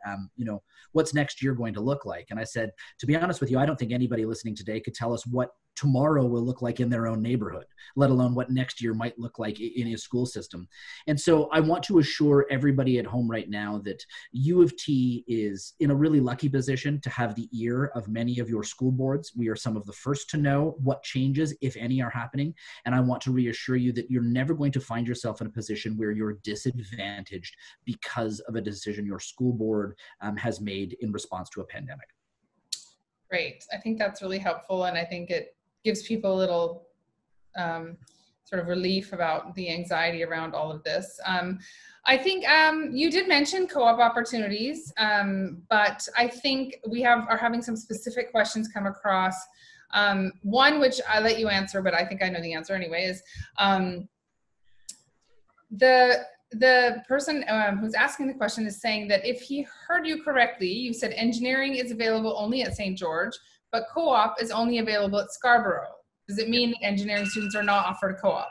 what's next year going to look like? And I said, to be honest with you, I don't think anybody listening today could tell us what tomorrow will look like in their own neighborhood, let alone what next year might look like in a school system. And so I want to assure everybody at home right now that U of T is in a really lucky position to have the ear of many of your school boards. We are some of the first to know what changes, if any, are happening. And I want to reassure you that you're never going to find yourself in a position where you're disadvantaged because of a decision your school board has made in response to a pandemic. Great. I think that's really helpful. And I think it gives people a little sort of relief about the anxiety around all of this. I think you did mention co-op opportunities, but I think we are having some specific questions come across. One, which I let you answer, but I think I know the answer anyway, is the person who's asking the question is saying that if he heard you correctly, you said engineering is available only at St. George, but co-op is only available at Scarborough. Does it mean engineering students are not offered a co-op?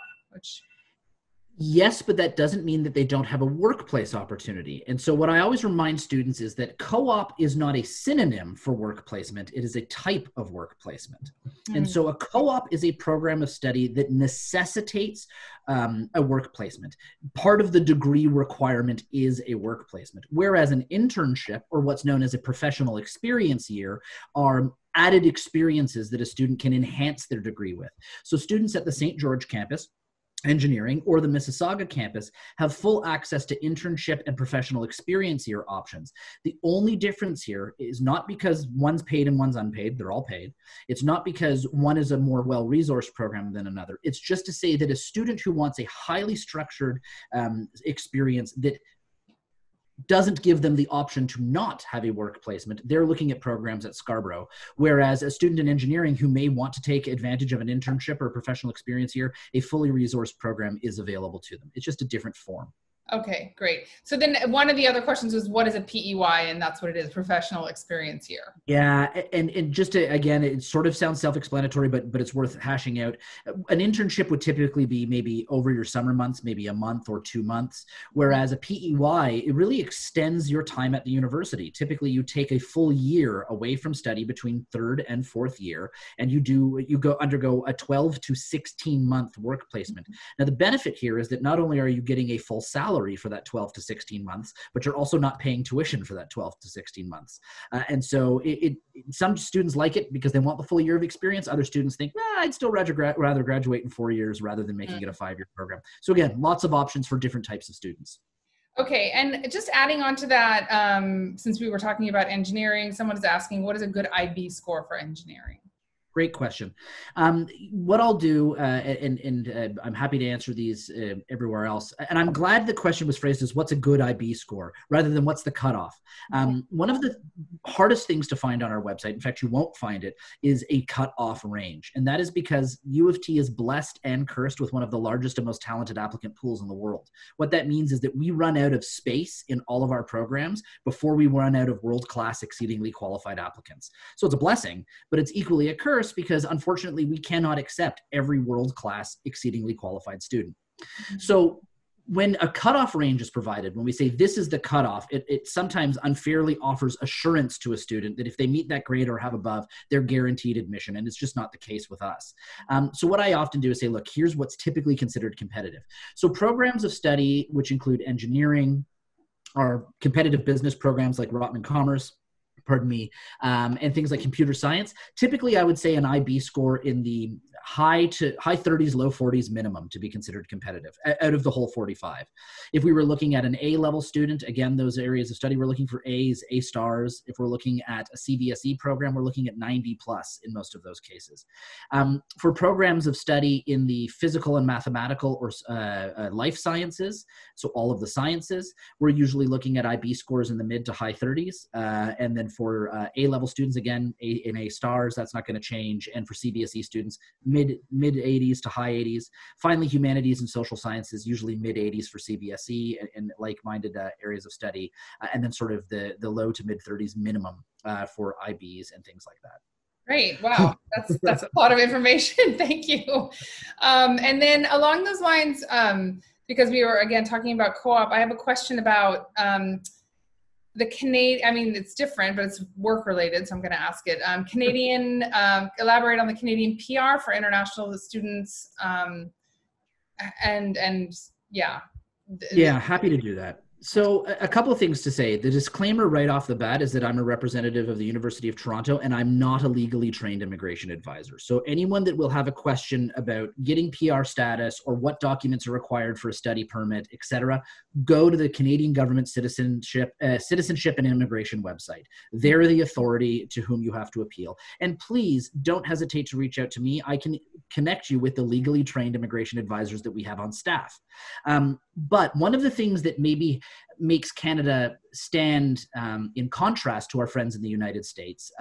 Yes, but that doesn't mean that they don't have a workplace opportunity. And so what I always remind students is that co-op is not a synonym for work placement. It is a type of work placement. And so a co-op is a program of study that necessitates a work placement. Part of the degree requirement is a work placement, whereas an internship, or what's known as a professional experience year, are added experiences that a student can enhance their degree with. So students at the St. George campus, engineering, or the Mississauga campus have full access to internship and professional experience year options. The only difference here is not because one's paid and one's unpaid, they're all paid. It's not because one is a more well-resourced program than another. It's just to say that a student who wants a highly structured experience that doesn't give them the option to not have a work placement, they're looking at programs at Scarborough. Whereas a student in engineering who may want to take advantage of an internship or a professional experience year, a fully resourced program is available to them. It's just a different form. Okay, great. So then one of the other questions was, what is a PEY? And that's what it is, professional experience year. Yeah, and just to, again, it sort of sounds self-explanatory, but it's worth hashing out. An internship would typically be maybe over your summer months, maybe a month or 2 months, whereas a PEY, it really extends your time at the university. Typically, you take a full year away from study between 3rd and 4th year, and you undergo a 12 to 16-month work placement. Now, the benefit here is that not only are you getting a full salary for that 12 to 16 months, but you're also not paying tuition for that 12 to 16 months. And so some students like it because they want the full year of experience. Other students think, I'd still rather graduate in 4 years rather than making it a 5-year program. So again, lots of options for different types of students. Okay, and just adding on to that, since we were talking about engineering, someone is asking, what is a good IB score for engineering? Great question. What I'll do, and I'm happy to answer these everywhere else, and I'm glad the question was phrased as what's a good IB score rather than what's the cutoff. One of the hardest things to find on our website, in fact, you won't find it, is a cutoff range. And that is because U of T is blessed and cursed with one of the largest and most talented applicant pools in the world. What that means is that we run out of space in all of our programs before we run out of world-class, exceedingly qualified applicants. So it's a blessing, but it's equally a curse because unfortunately we cannot accept every world-class, exceedingly qualified student. So when a cutoff range is provided, when we say this is the cutoff, it sometimes unfairly offers assurance to a student that if they meet that grade or have above, they're guaranteed admission, and it's just not the case with us. So what I often do is say, look, here's what's typically considered competitive. So programs of study, which include engineering, or competitive business programs like Rotman Commerce, and things like computer science. Typically, I would say an IB score in the high 30s, low 40s minimum to be considered competitive out of the whole 45. If we were looking at an A-level student, again, those areas of study, we're looking for A's, A stars. If we're looking at a CBSE program, we're looking at 90 plus in most of those cases. For programs of study in the physical and mathematical or life sciences, so all of the sciences, we're usually looking at IB scores in the mid to high 30s. And then for A-level students, again, in A stars, that's not going to change. And for CBSE students, mid 80s to high 80s. Finally, humanities and social sciences, usually mid 80s for CBSE and like-minded areas of study. And then sort of the low to mid 30s minimum for IBs and things like that. Great. Wow. That's a lot of information. Thank you. And then along those lines, because we were, again, talking about co-op, I have a question about the Canadian, I mean, it's different, but it's work related, so I'm going to ask it. Elaborate on the Canadian PR for international students, and yeah. Yeah, happy to do that. So a couple of things to say. The disclaimer right off the bat is that I'm a representative of the University of Toronto and I'm not a legally trained immigration advisor. So anyone that will have a question about getting PR status or what documents are required for a study permit, etc., go to the Canadian Government Citizenship and Immigration website. They're the authority to whom you have to appeal. And please don't hesitate to reach out to me. I can connect you with the legally trained immigration advisors that we have on staff. But one of the things that maybe makes Canada stand in contrast to our friends in the United States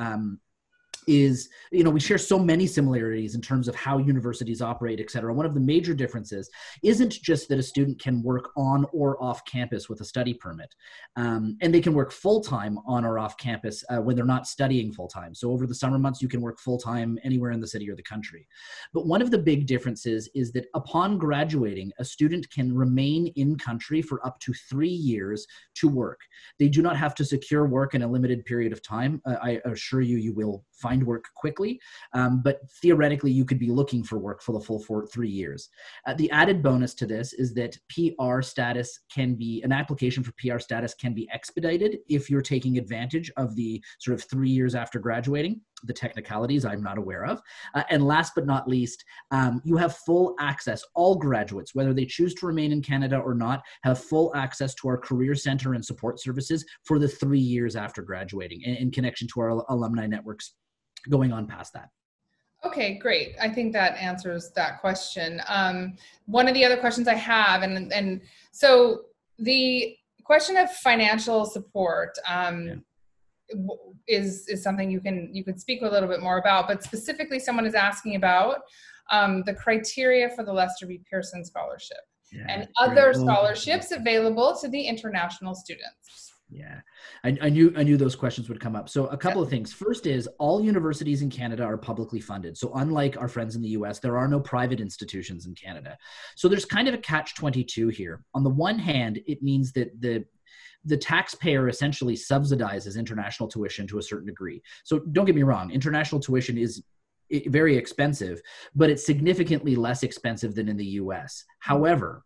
is, we share so many similarities in terms of how universities operate, et cetera. One of the major differences isn't just that a student can work on or off campus with a study permit, and they can work full-time on or off campus when they're not studying full-time. So over the summer months, you can work full-time anywhere in the city or the country. But one of the big differences is that upon graduating, a student can remain in country for up to 3 years to work. They do not have to secure work in a limited period of time. I assure you, you will find work quickly, but theoretically you could be looking for work for the full 3 years. The added bonus to this is that PR status an application for PR status can be expedited if you're taking advantage of the sort of 3 years after graduating. The technicalities I'm not aware of. And last but not least, you have full access. All graduates, whether they choose to remain in Canada or not, have full access to our Career Center and support services for the 3 years after graduating in connection to our alumni networks going on past that. Okay, great. I think that answers that question. One of the other questions I have, and so the question of financial support, is something you could speak a little bit more about, but specifically someone is asking about the criteria for the Lester B. Pearson Scholarship. and other scholarships available to the international students. Yeah, I knew those questions would come up. So a couple of things. First is all universities in Canada are publicly funded. So unlike our friends in the US, there are no private institutions in Canada. So there's kind of a catch-22 here. On the one hand, it means that the taxpayer essentially subsidizes international tuition to a certain degree. So don't get me wrong, international tuition is very expensive, but it's significantly less expensive than in the US. However,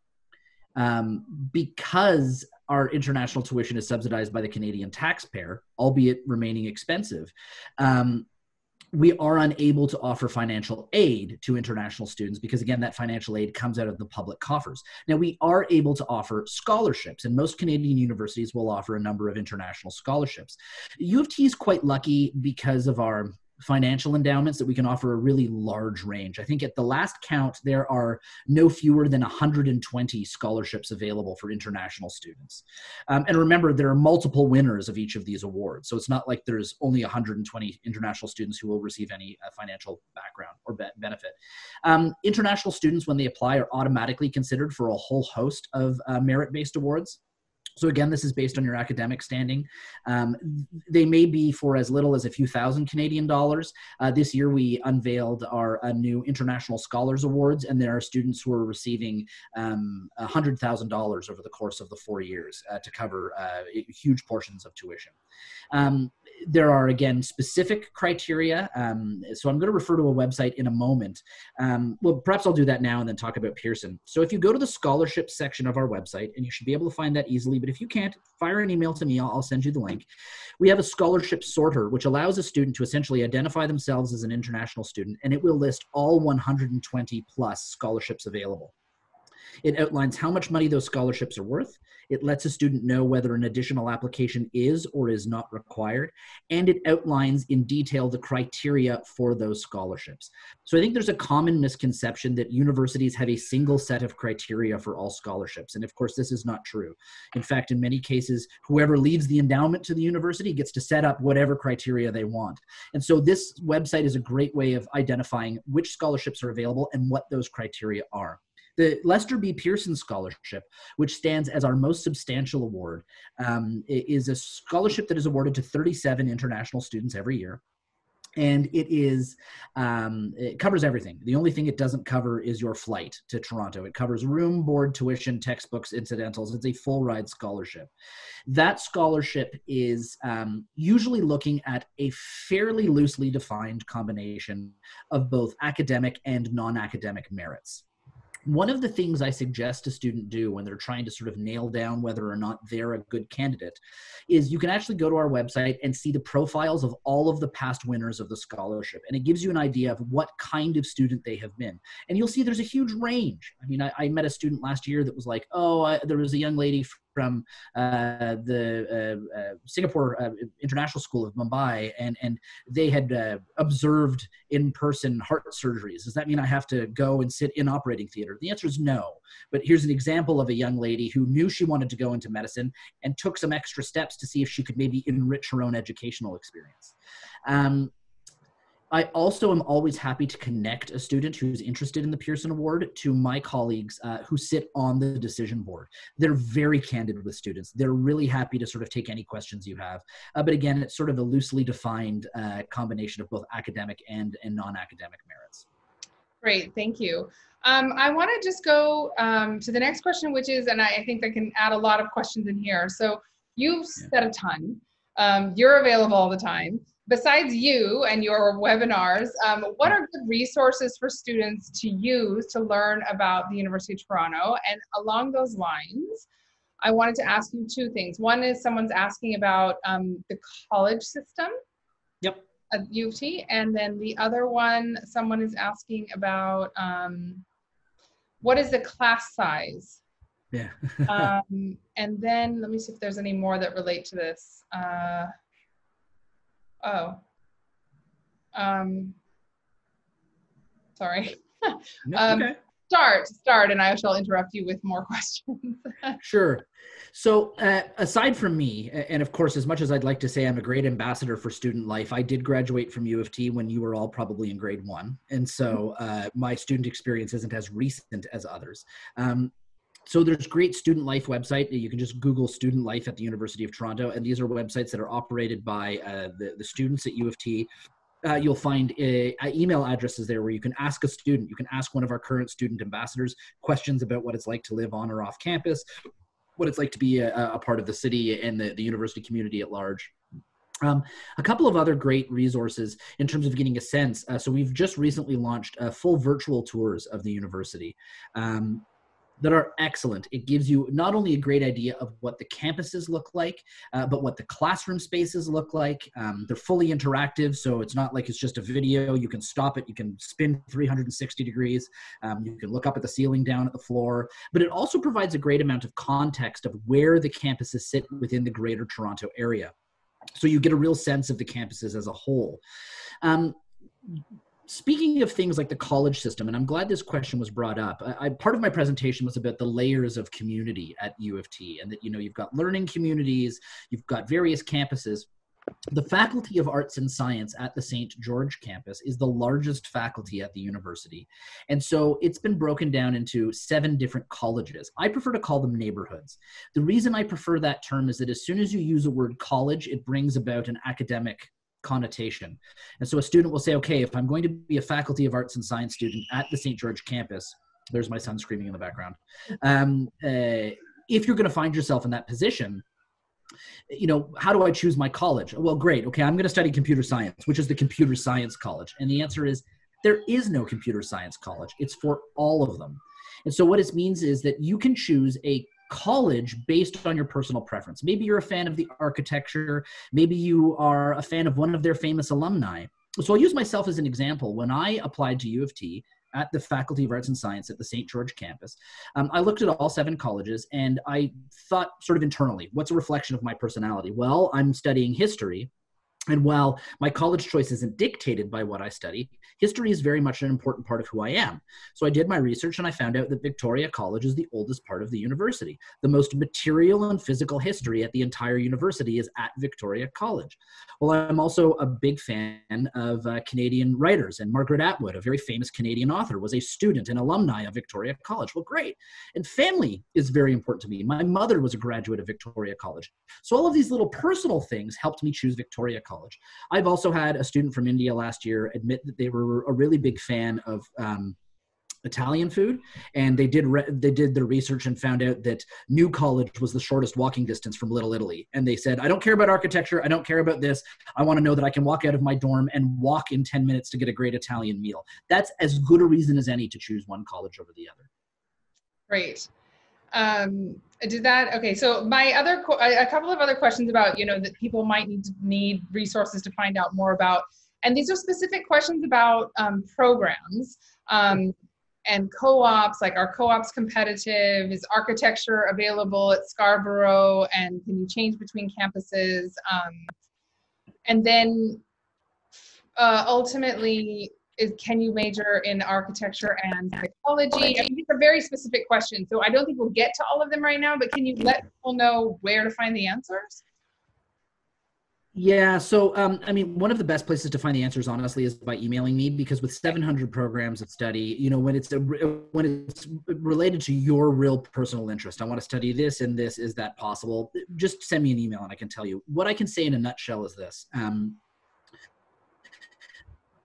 because our international tuition is subsidized by the Canadian taxpayer, albeit remaining expensive, we are unable to offer financial aid to international students because, again, that financial aid comes out of the public coffers. Now, we are able to offer scholarships, and most Canadian universities will offer a number of international scholarships. U of T is quite lucky because of our financial endowments that we can offer a really large range. I think at the last count, there are no fewer than 120 scholarships available for international students. And remember, there are multiple winners of each of these awards. So it's not like there's only 120 international students who will receive any financial background or benefit. International students, when they apply, are automatically considered for a whole host of merit-based awards. So again, this is based on your academic standing. They may be for as little as a few thousand Canadian dollars. This year, we unveiled our new International Scholars Awards, and there are students who are receiving $100,000 over the course of the 4 years to cover huge portions of tuition. There are, again, specific criteria. So I'm going to refer to a website in a moment. Well, perhaps I'll do that now and then talk about Pearson. So if you go to the scholarships section of our website, and you should be able to find that easily, but if you can't, fire an email to me. I'll send you the link. We have a scholarship sorter, which allows a student to essentially identify themselves as an international student, and it will list all 120 plus scholarships available. It outlines how much money those scholarships are worth. It lets a student know whether an additional application is or is not required. And it outlines in detail the criteria for those scholarships. So I think there's a common misconception that universities have a single set of criteria for all scholarships. And of course, this is not true. In fact, in many cases, whoever leads the endowment to the university gets to set up whatever criteria they want. And so this website is a great way of identifying which scholarships are available and what those criteria are. The Lester B. Pearson Scholarship, which stands as our most substantial award, is a scholarship that is awarded to 37 international students every year. And it covers everything. The only thing it doesn't cover is your flight to Toronto. It covers room, board, tuition, textbooks, incidentals. It's a full ride scholarship. That scholarship is usually looking at a fairly loosely defined combination of both academic and non-academic merits. One of the things I suggest a student do when they're trying to sort of nail down whether or not they're a good candidate is you can actually go to our website and see the profiles of all of the past winners of the scholarship. And it gives you an idea of what kind of student they have been. And you'll see there's a huge range. I mean, I met a student last year that was like, there was a young lady from the Singapore International School of Mumbai, and they had observed in-person heart surgeries. Does that mean I have to go and sit in operating theater? The answer is no. But here's an example of a young lady who knew she wanted to go into medicine and took some extra steps to see if she could maybe enrich her own educational experience. I also am always happy to connect a student who's interested in the Pearson Award to my colleagues who sit on the decision board. They're very candid with students. They're really happy to sort of take any questions you have. But again, it's sort of a loosely defined combination of both academic and non-academic merits. Great, thank you. I want to just go to the next question, which is, and I think I can add a lot of questions in here. So you've said a ton. You're available all the time. Besides you and your webinars, what are good resources for students to use to learn about the University of Toronto? And along those lines, I wanted to ask you two things. One is someone's asking about the college system at U of T. And then the other one, someone is asking about what is the class size? Yeah. And then let me see if there's any more that relate to this. Sorry. Okay. Start, and I shall interrupt you with more questions. Sure. So aside from me, and of course, as much as I'd like to say I'm a great ambassador for student life, I did graduate from U of T when you were all probably in grade 1. And so my student experience isn't as recent as others. So there's great student life website. You can just Google student life at the University of Toronto, and these are websites that are operated by the students at U of T. You'll find email addresses there where you can ask a student. You can ask one of our current student ambassadors questions about what it's like to live on or off campus, what it's like to be a part of the city and the university community at large. A couple of other great resources in terms of getting a sense. So we've just recently launched full virtual tours of the university that are excellent. It gives you not only a great idea of what the campuses look like, but what the classroom spaces look like. They're fully interactive, so it's not like it's just a video. You can stop it, you can spin 360 degrees, you can look up at the ceiling, down at the floor, but it also provides a great amount of context of where the campuses sit within the greater Toronto area. So you get a real sense of the campuses as a whole. Speaking of things like the college system, and I'm glad this question was brought up, part of my presentation was about the layers of community at U of T, and that, you've got learning communities, you've got various campuses. The Faculty of Arts and Science at the St. George campus is the largest faculty at the university. And so it's been broken down into 7 different colleges. I prefer to call them neighborhoods. The reason I prefer that term is that as soon as you use the word college, it brings about an academic connotation. And so a student will say, okay, if I'm going to be a Faculty of Arts and Science student at the St. George campus, there's my son screaming in the background. If you're going to find yourself in that position, how do I choose my college? Well, great. Okay, I'm going to study computer science, which is the computer science college. And the answer is there is no computer science college. It's for all of them. And so what it means is that you can choose a college based on your personal preference. Maybe you're a fan of the architecture. Maybe you are a fan of one of their famous alumni. So I'll use myself as an example. When I applied to U of T at the Faculty of Arts and Science at the St. George campus, I looked at all 7 colleges and I thought sort of internally, what's a reflection of my personality? Well, I'm studying history. And while my college choice isn't dictated by what I study, history is very much an important part of who I am. So I did my research and I found out that Victoria College is the oldest part of the university. The most material and physical history at the entire university is at Victoria College. Well, I'm also a big fan of Canadian writers, and Margaret Atwood, a very famous Canadian author, was a student and alumni of Victoria College. Well, great. And family is very important to me. My mother was a graduate of Victoria College. So all of these little personal things helped me choose Victoria College. I've also had a student from India last year admit that they were a really big fan of Italian food, and they did their research and found out that New College was the shortest walking distance from Little Italy. And they said, I don't care about architecture, I don't care about this, I want to know that I can walk out of my dorm and walk in 10 minutes to get a great Italian meal. That's as good a reason as any to choose one college over the other. Great. Okay, so a couple of other questions about, that people might need resources to find out more about. And these are specific questions about programs and co-ops, like are co-ops competitive? Is architecture available at Scarborough? And can you change between campuses? And then ultimately, can you major in architecture and psychology? I mean, these are very specific questions, so I don't think we'll get to all of them right now, but can you let people know where to find the answers? Yeah, so I mean, one of the best places to find the answers, honestly, is by emailing me, because with 700 programs of study, when it's related to your real personal interest, I want to study this and this, is that possible? Just send me an email and I can tell you. What I can say in a nutshell is this.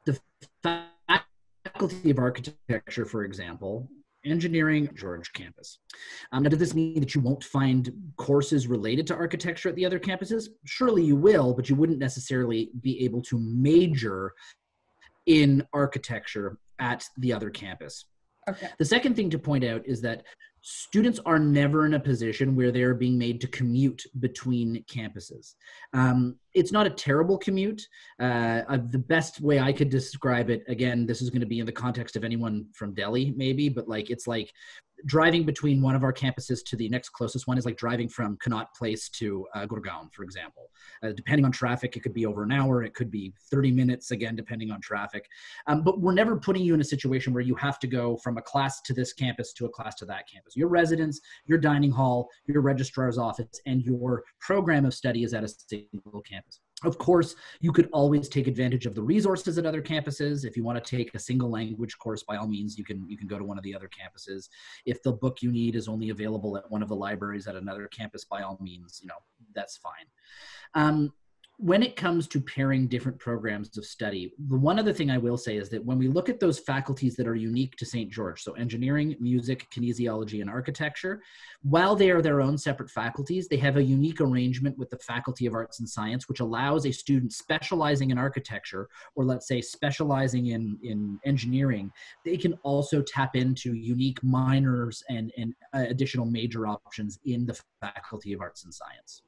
The Faculty of Architecture, for example, engineering, George campus. Now, does this mean that you won't find courses related to architecture at the other campuses? Surely you will, but you wouldn't necessarily be able to major in architecture at the other campus. Okay. The second thing to point out is that students are never in a position where they're being made to commute between campuses. It's not a terrible commute. The best way I could describe it, again, this is going to be in the context of anyone from Delhi, maybe, but it's like driving between one of our campuses to the next closest one is like driving from Connaught Place to Gurgaon, for example. Depending on traffic, it could be over an hour, it could be 30 minutes, again, depending on traffic. But we're never putting you in a situation where you have to go from a class to this campus to a class to that campus. Your residence, your dining hall, your registrar's office, and your program of study is at a single campus. Of course, you could always take advantage of the resources at other campuses. If you want to take a single language course, by all means, you can go to one of the other campuses. If the book you need is only available at one of the libraries at another campus, by all means, that's fine. When it comes to pairing different programs of study, the one other thing I will say is that when we look at those faculties that are unique to St. George, so engineering, music, kinesiology, and architecture, while they are their own separate faculties, they have a unique arrangement with the Faculty of Arts and Science, which allows a student specializing in architecture, or let's say specializing in engineering, they can also tap into unique minors and additional major options in the Faculty of Arts and Science.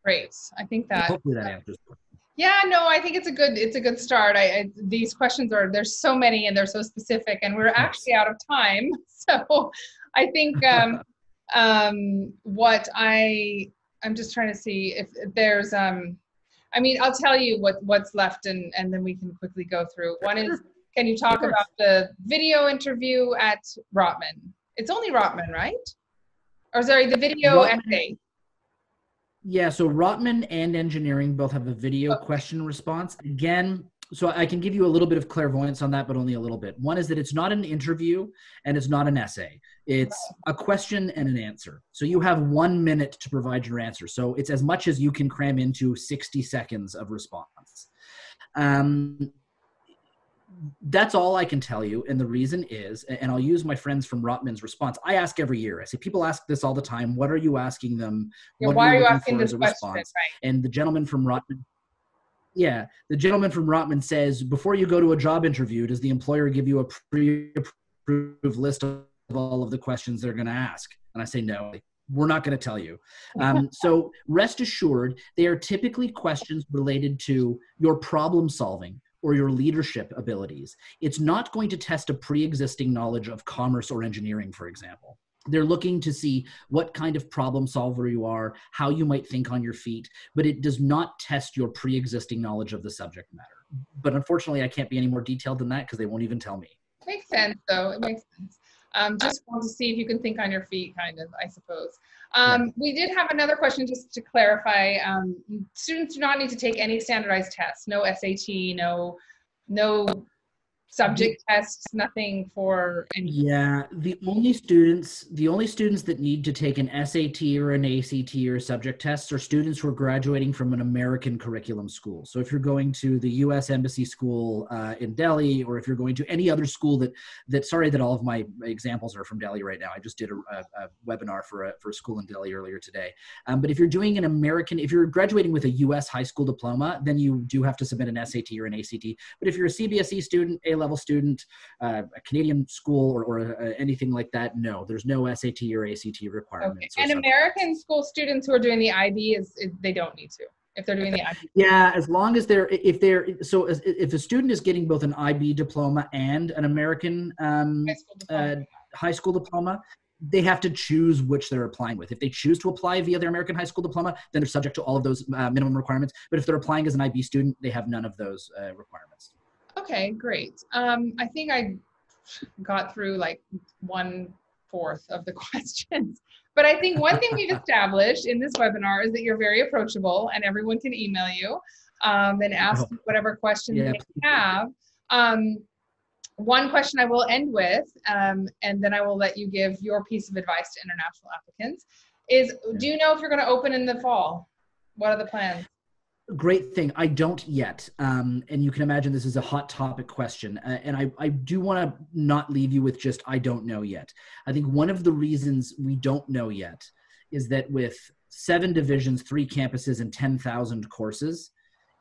Great. I think that hopefully that answers the question. Yeah, no, I think it's a good start. These questions there's so many and they're so specific, and we're actually out of time. So I think what I'm just trying to see if there's I'll tell you what's left and then we can quickly go through. One is, can you talk about the video interview at Rotman? It's only Rotman, right? Or sorry, the video essay. Yeah, so Rotman and engineering both have a video question response. Again, so I can give you a little bit of clairvoyance on that, but only a little bit. One is that it's not an interview and it's not an essay. It's a question and an answer. So you have 1 minute to provide your answer. So it's as much as you can cram into 60 seconds of response. That's all I can tell you. And the reason is, and I'll use my friends from Rotman's response. I ask every year. I say, people ask this all the time. What are you asking them? Why are you asking this question? Right. And the gentleman from Rotman, the gentleman from Rotman says, before you go to a job interview, does the employer give you a pre-approved list of all of the questions they're going to ask? And I say, no, we're not going to tell you. So rest assured, they are typically questions related to your problem solving or your leadership abilities. It's not going to test a pre-existing knowledge of commerce or engineering, for example. They're looking to see what kind of problem solver you are, how you might think on your feet, but it does not test your pre-existing knowledge of the subject matter. But unfortunately, I can't be any more detailed than that because they won't even tell me. Makes sense, though. It makes sense. Just want to see if you can think on your feet, kind of, I suppose. We did have another question just to clarify. Students do not need to take any standardized tests, no SAT, no subject tests, nothing for any. Yeah, the only students that need to take an SAT or an ACT or subject tests are students who are graduating from an American curriculum school. So if you're going to the U.S. Embassy School in Delhi, or if you're going to any other school sorry that all of my examples are from Delhi right now. I just did a webinar for a school in Delhi earlier today. But if you're doing if you're graduating with a U.S. high school diploma, then you do have to submit an SAT or an ACT. But if you're a CBSE student, A-level student, a Canadian school, or anything like that, no, there's no SAT or ACT requirements. Okay. And American school students who are doing the IB, they don't need to, if they're doing the IB. Yeah, as long as if a student is getting both an IB diploma and an American high school diploma, they have to choose which they're applying with. If they choose to apply via their American high school diploma, then they're subject to all of those minimum requirements. But if they're applying as an IB student, they have none of those requirements. Okay, great. I think I got through like 1/4 of the questions, but I think one thing we've established in this webinar is that you're very approachable and everyone can email you and ask whatever questions they have. One question I will end with, and then I will let you give your piece of advice to international applicants, is do you know if you're going to open in the fall? What are the plans? Great thing. I don't yet. And you can imagine this is a hot topic question. And I do want to not leave you with just, I don't know yet. I think one of the reasons we don't know yet is that with 7 divisions, 3 campuses, and 10,000 courses,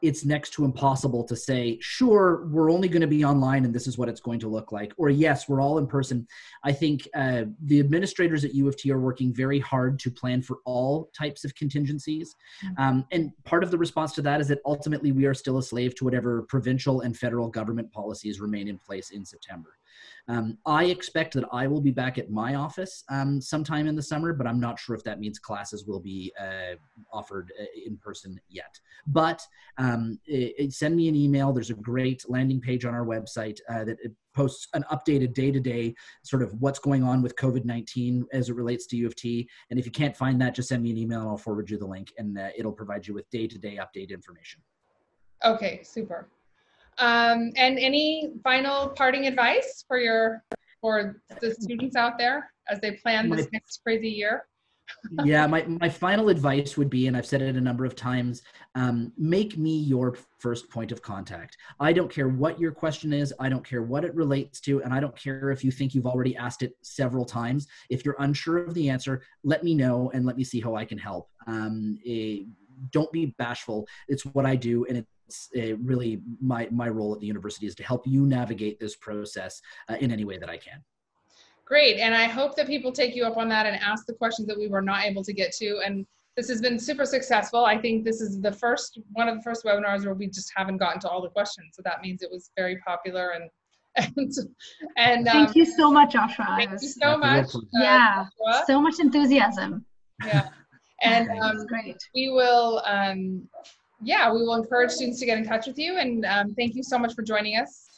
it's next to impossible to say, sure, we're only going to be online and this is what it's going to look like. Or yes, we're all in person. I think the administrators at U of T are working very hard to plan for all types of contingencies. And part of the response to that is that ultimately we are still a slave to whatever provincial and federal government policies remain in place in September. I expect that I will be back at my office sometime in the summer, but I'm not sure if that means classes will be offered in person yet. But send me an email. There's a great landing page on our website that it posts an updated day-to-day sort of what's going on with COVID-19 as it relates to U of T. And if you can't find that, just send me an email and I'll forward you the link, and it'll provide you with day-to-day update information. Okay, super. And any final parting advice for the students out there as they plan this next crazy year? Yeah, my final advice would be, and I've said it a number of times, make me your first point of contact. I don't care what your question is. I don't care what it relates to. And I don't care if you think you've already asked it several times. If you're unsure of the answer, let me know and let me see how I can help. Don't be bashful. It's what I do. And it's really my role at the university is to help you navigate this process in any way that I can. Great. And I hope that people take you up on that and ask the questions that we were not able to get to. And this has been super successful. I think this is one of the first webinars where we just haven't gotten to all the questions. So that means it was very popular and thank you so much, Joshua. Thank you so much. Yeah, Joshua. So much enthusiasm. Yeah. And great. We will encourage students to get in touch with you. And thank you so much for joining us.